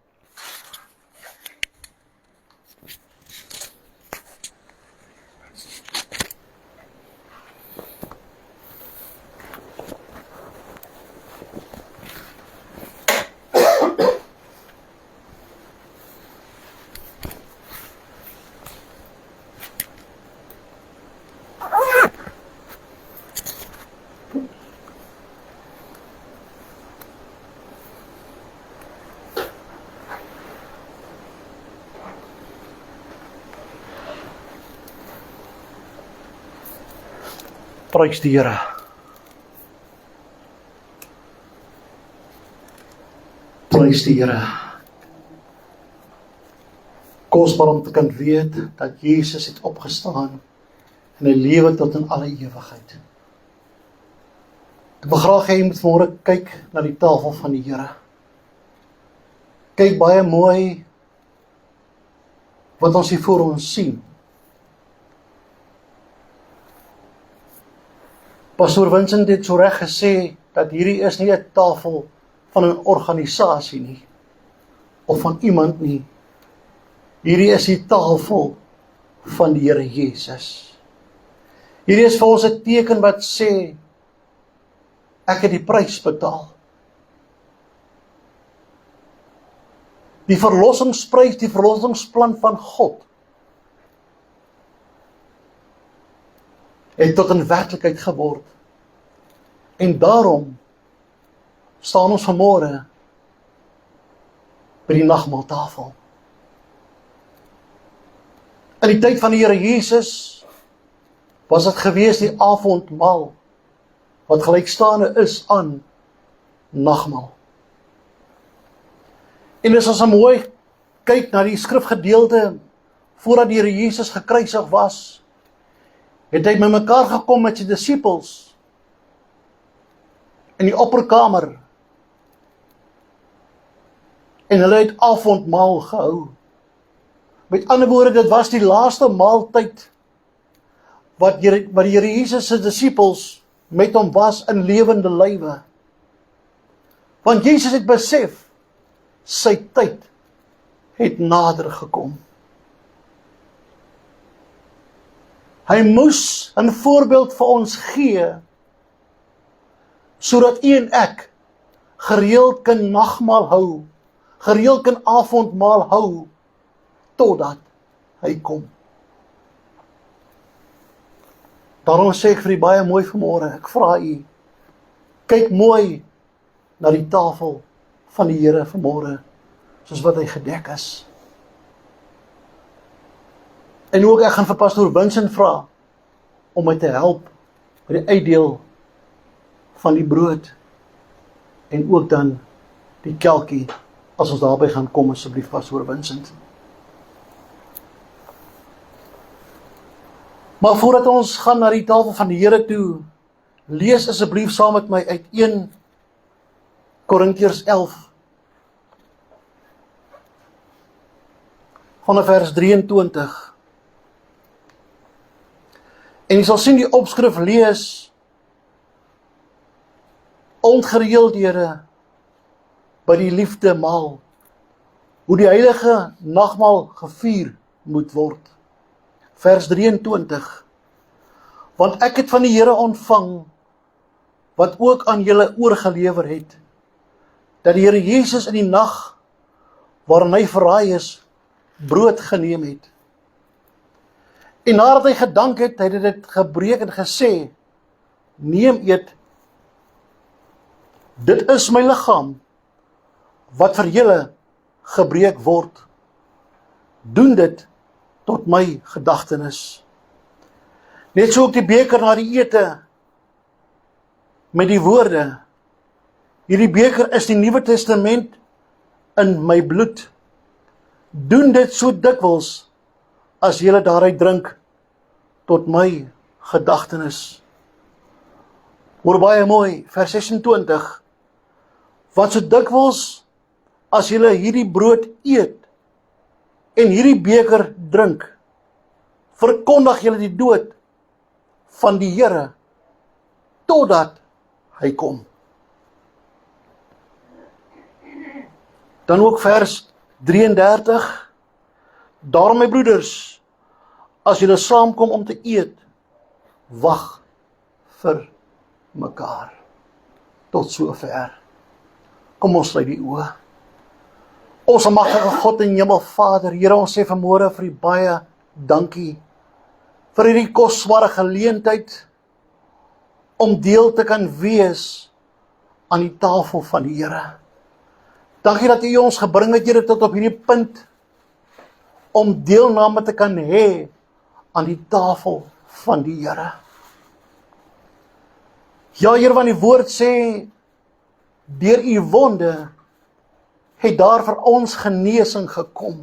[SPEAKER 1] Prys die Here. Prys die Here. Kosbaar om te kan weet dat Jesus het opgestaan en hy lewe tot in alle ewigheid. Ek wil graag hê jy moet vanmôre kyk na die tafel van die Here. Kyk baie mooi wat ons hier voor ons sien. Pastor Vincent het so reg gesê, dat hierdie is nie 'n tafel van 'n organisasie nie, of van iemand nie. Hierdie is die tafel van die Here Jesus. Hierdie is vir ons 'n teken wat sê, ek het die prys betaal. Die verlossingsprys, die verlossingsplan van God, het tot 'n werklikheid geword. En daarom staan ons vanmôre by die nagmaaltafel. In die tyd van die Here Jesus was dit gewees die avondmaal, wat gelykstaande is aan nagmaal. En as ons mooi kyk na die skrifgedeelte, voordat die Here Jesus gekruisig was, het hy met mekaar gekom met sy disippels, in die opperkamer, en hulle het avondmaal gehou. Met ander woorde, dit was die laaste maaltyd, wat die Here Jesus se disippels met hom was in lewende lywe. Want Jesus het besef, sy tyd het nader gekom. Hy moes 'n voorbeeld vir ons gee, sodat u en ek gereeld kan nagmaal hou, gereeld kan avondmaal hou, totdat hy kom. Daarom sê ek vir u baie mooi vanmôre, ek vra u, kyk mooi na die tafel van die Here vanmôre, soos wat hy gedek is. En ook ek gaan vir pastoor Vincent vra, om my te help, met die uitdeel van die brood, en ook dan die kelkie, as ons daarby gaan kom, asseblief pastoor Vincent. Maar voordat ons gaan na die tafel van die Here toe, lees asseblief saam met my uit 1 Korintiërs 11, vanaf vers 23. En jy sal sien die opskrif lees, ongereeldhede by die liefdemaal, hoe die heilige nagmaal gevier moet word. Vers 23. Want ek het van die Here ontvang, wat ook aan julle oorgelewer het, dat die Here Jesus in die nag, waarin hy verraai is, brood geneem het. En nadat hy gedank het, hy het dit gebreek en gesê, neem eet, dit is my liggaam, wat vir julle gebreek word. Doen dit tot my gedagtenis. Net so ook die beker na die ete, met die woorde, hierdie beker is die Nuwe Testament in my bloed. Doen dit so dikwels, as julle daaruit drink, tot my gedagtenis. Hoor baie mooi, vers 26, want so dikwels, as julle hierdie brood eet, en hierdie beker drink, verkondig julle die dood van die Here, totdat hy kom. Dan ook vers 33, daarom my broeders, as julle saamkom om te eet, wag vir mekaar. Tot sover. Kom ons sluit die oë. Ons almagtige God en Hemelvader, Here, ons sê vanmôre vir U baie dankie vir hierdie kosbare geleentheid om deel te kan wees aan die tafel van die Here. Dankie dat U ons gebring het, Here, tot op hierdie punt om deelname te kan hê aan die tafel van die Here. Ja, Here, want die woord sê, deur U wonde het daar vir ons genesing gekom.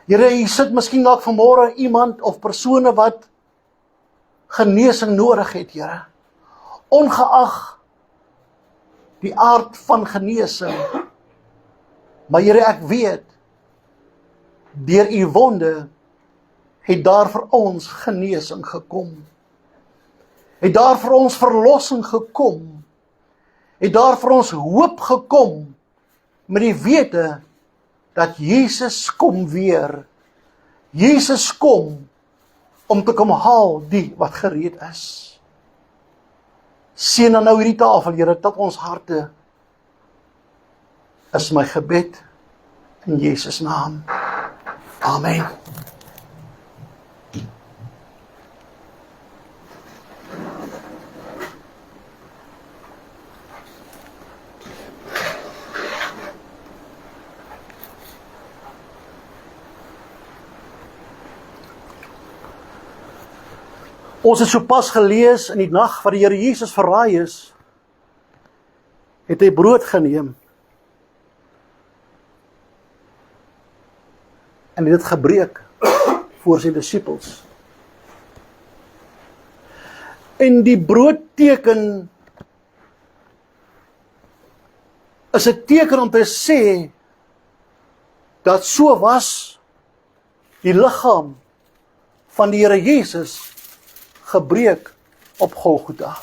[SPEAKER 1] Here, hier sit miskien dalk vanmôre iemand of persone wat genesing nodig het, Here. Ongeag die aard van genesing. Maar Here, ek weet, deur U wonde het daar vir ons genesing gekom. Het daar vir ons verlossing gekom. Het daar vir ons hoop gekom, met die wete dat Jesus kom weer. Jesus kom om te kom haal die wat gereed is. Seën dan nou hierdie tafel, Here, tot ons harte, is my gebed In Jesus naam. Amen. Ons het sopas gelees in die nag wat die Here Jesus verraai is, het hy brood geneem en het dit gebreek voor sy disippels. En die broodteken is 'n teken om te sê dat so was die liggaam van die Here Jesus gebreek op Golgotha.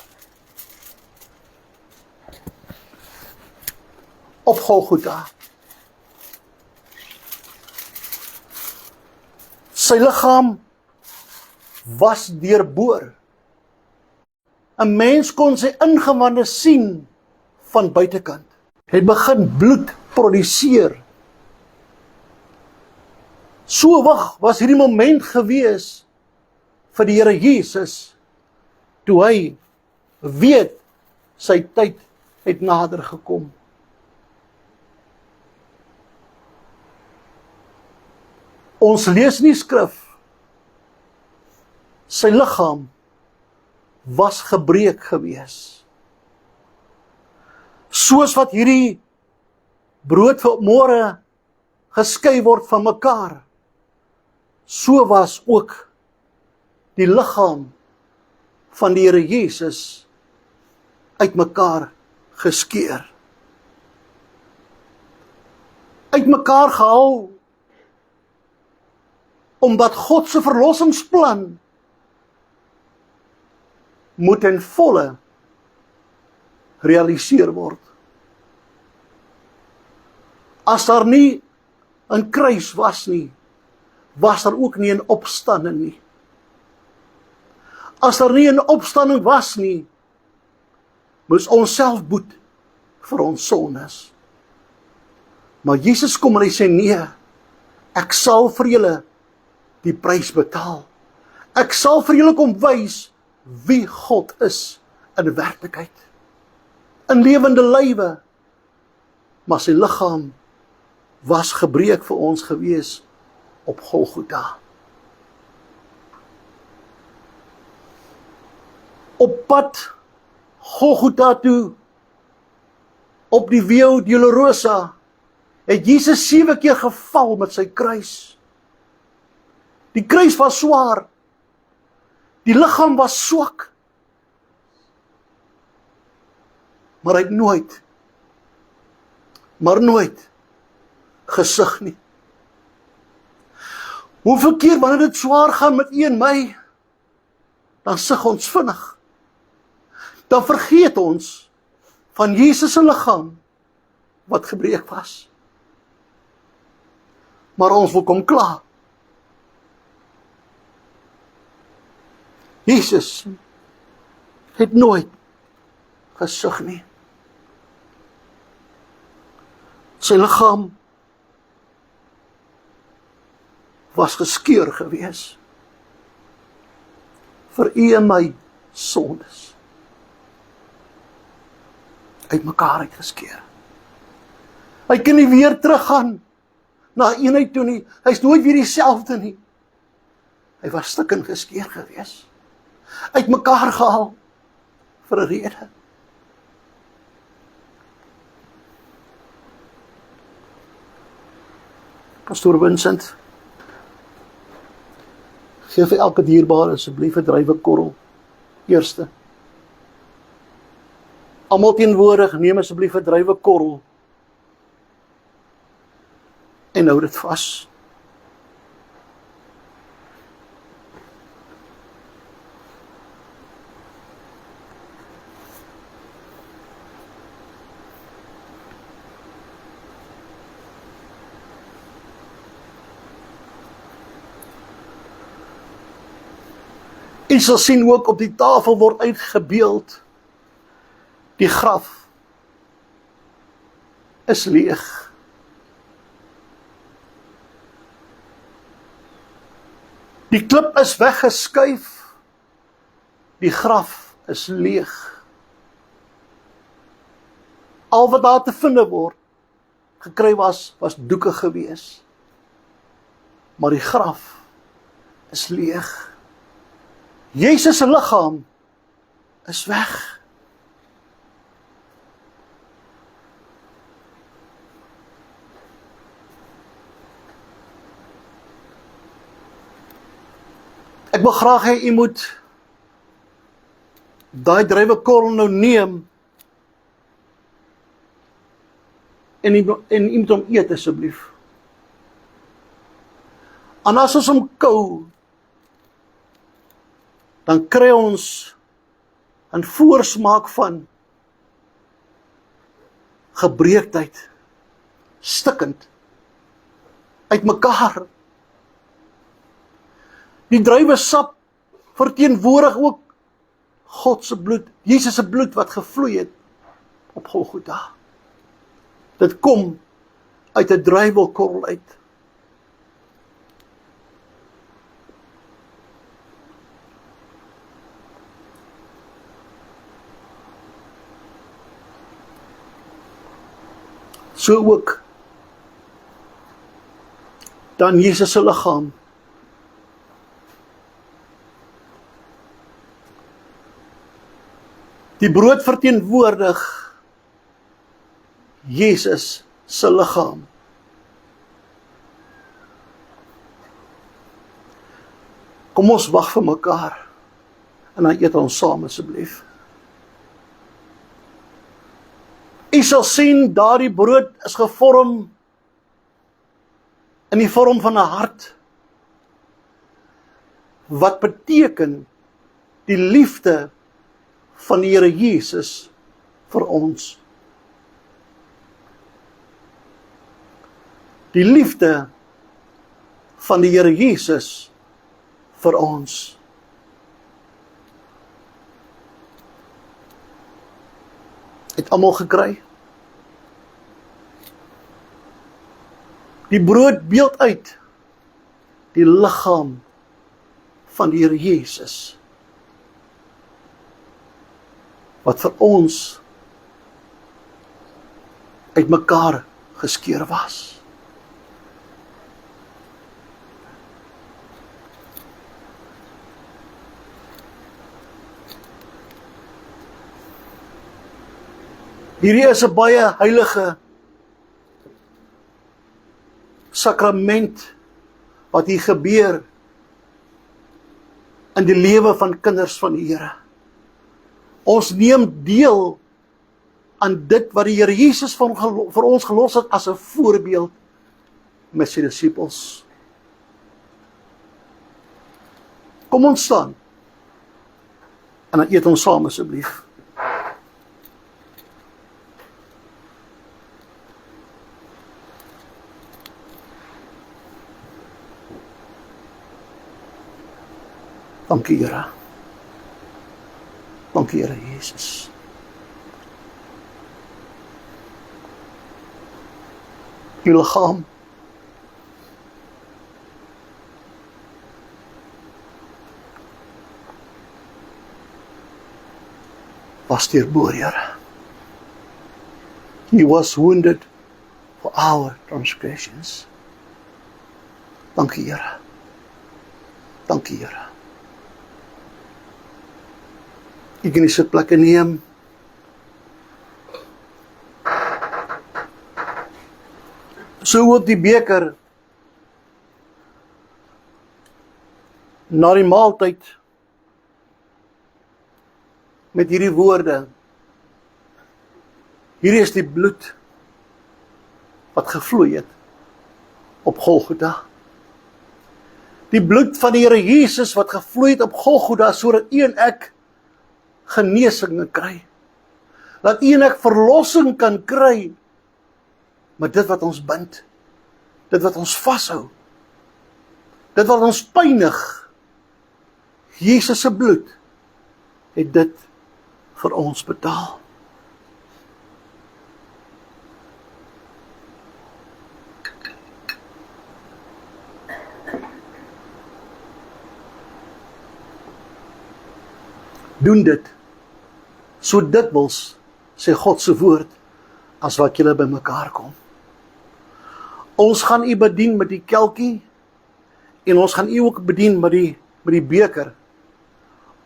[SPEAKER 1] Op Golgotha. Sy liggaam was deurboor. 'n Mens kon sy ingewande sien van buitekant. Het begin bloed produseer. So was hierdie moment gewees vir die Here Jesus, toe hy weet sy tyd het nader gekom. Ons lees in die skrif, sy liggaam was gebreek gewees. Soos wat hierdie brood vir môre geskei word van mekaar, so was ook die liggaam van die Here Jesus uitmekaar geskeur. Uitmekaar gehaal, omdat God se verlossingsplan moet in volle realiseer word. As daar nie 'n kruis was nie, was daar ook nie 'n opstanding nie. As daar nie 'n opstanding was nie, moes ons self boet vir ons sondes. Maar Jesus kom en hy sê nee, ek sal vir julle die prys betaal. Ek sal vir julle kom wys wie God is in werklikheid. In lewende lywe. Maar sy liggaam was gebreek vir ons gewees op Golgotha. Op pad Golgotha toe, op die Via Dolorosa, het Jesus 7 keer geval met sy kruis. Die kruis was swaar. Die liggaam was swak. Maar hy het nooit gesug nie. Hoeveel keer wanneer dit swaar gaan met u en my, dan sug ons vinnig. Dan vergeet ons van Jesus se liggaam wat gebreek was. Maar ons wil kom kla. Jesus het nooit gesug nie. Sy liggaam was geskeur gewees vir u en my sondes. Uitmekaar uitgeskeur. Hy kan nie weer teruggaan na eenheid toe nie. Hy's nooit weer dieselfde nie. Hy was stukkend geskeur gewees. Uitmekaar gehaal vir 'n rede. Pastoor Vincent, gee vir elke dierbare asseblief 'n druiwekorrel. Eerste. Almal teenwoordig, neem asseblief 'n druiwekorrel en hou dit vas. U sal sien ook op die tafel word uitgebeeld, die graf is leeg. Die klip is weggeskuif, die graf is leeg. Al wat daar te vind word, gekry was doeke gewees. Maar die graf is leeg. Jesus se liggaam is weg. Ek wil graag hê u moet daai druiwekorrel nou neem en u moet hom eet asseblief. En as ons hom kou, dan kry ons 'n voorsmaak van gebreektheid, stikkend, uitmekaar. Die druiwesap verteenwoordig ook God se bloed, Jesus se bloed wat gevloei het op Golgotha. Dit kom uit 'n druiwelkorrel uit. So ook dan Jesus se liggaam. Die brood verteenwoordig Jesus se liggaam. Kom ons wag vir mekaar en dan eet ons saam asseblief. U sal sien daardie brood is gevorm in die vorm van 'n hart, wat beteken die liefde van die Here Jesus vir ons. Die liefde van die Here Jesus vir ons. Het almal gekry? Die brood beeld uit die liggaam van die Here Jesus, wat vir ons uitmekaar geskeur was. Hierdie is 'n baie heilige sakrament wat hier gebeur in die lewe van kinders van die Here. Ons neem deel aan dit wat die Here Jesus vir ons gelos het as 'n voorbeeld met sy disippels. Kom ons staan en dan eet ons saam asseblief. Dankie Here. Dankie Here Jesus. U liggaam was deurboor, Here. He was wounded for our transgressions. Dankie Here. Dankie Here. U kan die sitplekke neem. So ook die beker na die maaltyd met hierdie woorde. Hierdie is die bloed wat gevloei het op Golgotha. Die bloed van die Here Jesus wat gevloei het op Golgotha sodat u en ek genesing kry. Dat u en ek verlossing kan kry. Maar dit wat ons bind, dit wat ons vashou, dit wat ons pynig, Jesus se bloed het dit vir ons betaal.
[SPEAKER 2] Doen dit so dikwels, sê God se woord, as wat julle by mekaar kom. Ons gaan u bedien met die kelkie, en ons gaan u ook bedien met die beker.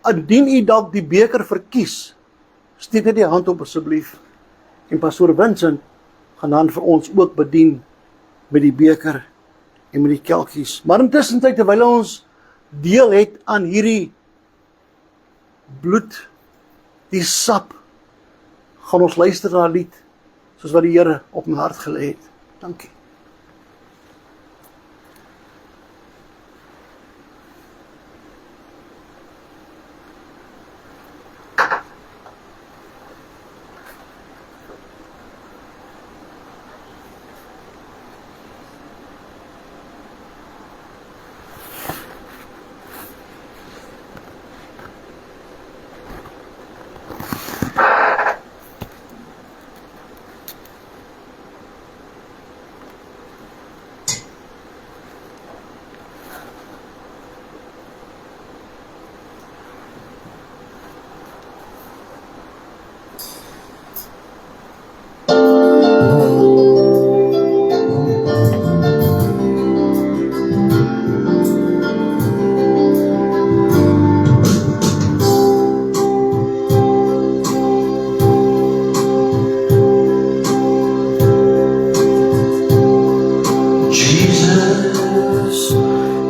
[SPEAKER 2] Indien u dalk die beker verkies, steek net die hand op asseblief. En pastoor Vincent gaan dan vir ons ook bedien met die beker en met die kelkies. Maar intussen tyd, terwyl ons deel het aan hierdie bloed, die sap, gaan ons luister na 'n lied, soos wat die Here op my hart gelê het. Dankie.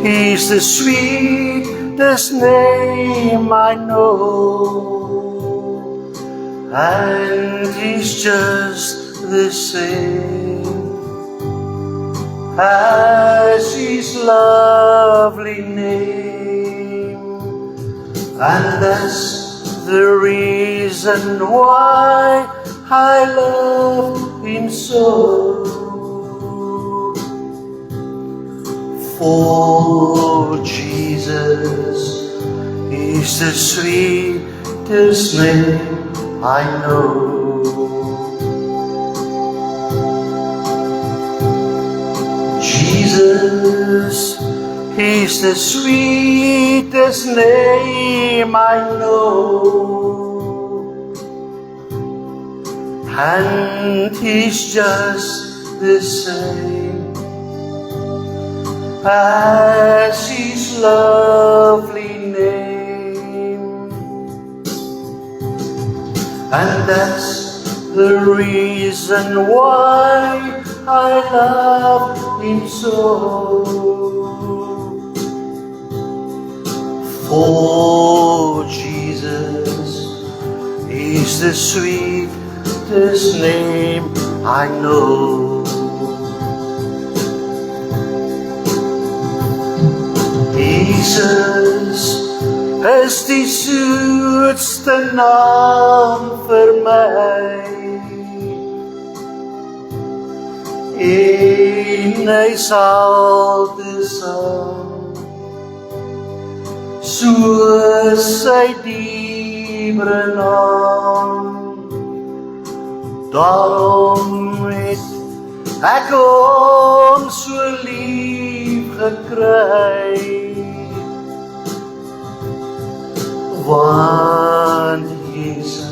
[SPEAKER 2] He's the sweetest name I know, and he's just the same as his lovely name, and that's the reason why I love him so. For Jesus is the sweetest name I know. Jesus is the sweetest name I know, and he's just the same as his lovely name, and that's the reason why I love him so. For Jesus is the sweetest name I know. Jesus is die zoetste naam vir my, en hy sal dis soos sy diebre naam. Daarom het ek hom so lief gekry, want Jesus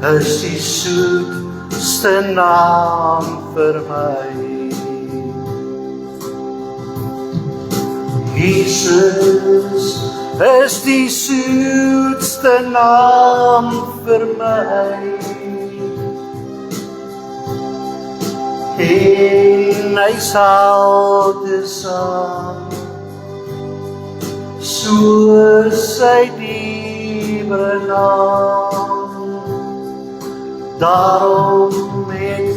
[SPEAKER 2] is die soetste naam vir my. Jesus is die soetste naam vir my, en hy sal dis soos sy diebre naam. Daarom het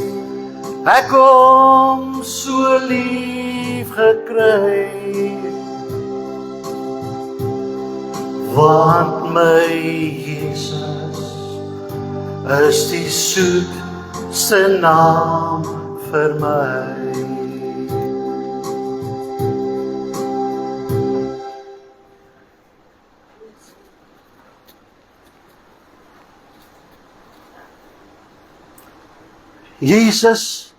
[SPEAKER 2] ek hom so lief gekry, want my Jesus is die soetste naam vir my. Jesus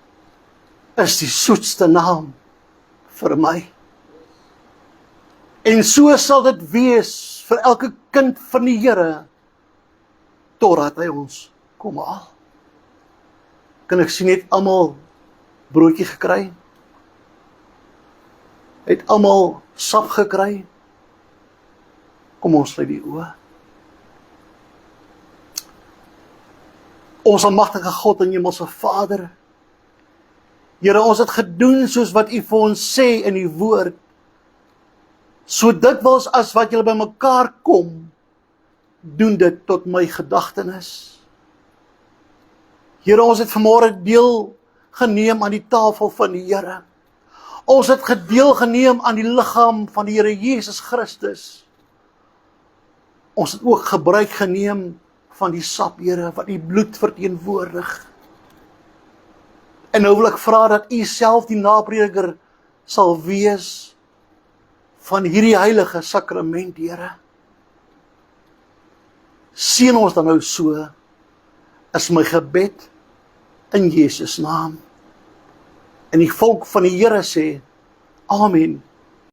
[SPEAKER 2] is die soetste naam vir my. En so sal dit wees vir elke kind van die Here, totdat hy ons kom haal. Kan ek sien, het almal broodjie gekry? Het almal sap gekry? Kom ons sluit die oë. Ons almagtige God en Hemelse Vader, Here, ons het gedoen soos wat U vir ons sê in U woord. So dikwels as wat julle by mekaar kom, doen dit tot my gedagtenis. Here, ons het vanmôre deel geneem aan die tafel van die Here. Ons het deel geneem aan die liggaam van die Here Jesus Christus. Ons het ook gebruik geneem van die sap, Here, wat die bloed verteenwoordig. En nou wil ek vra dat U self die naprediker sal wees van hierdie heilige sakrament, Here. Seën ons dan nou so, is my gebed in Jesus naam. En die volk van die Here sê, Amen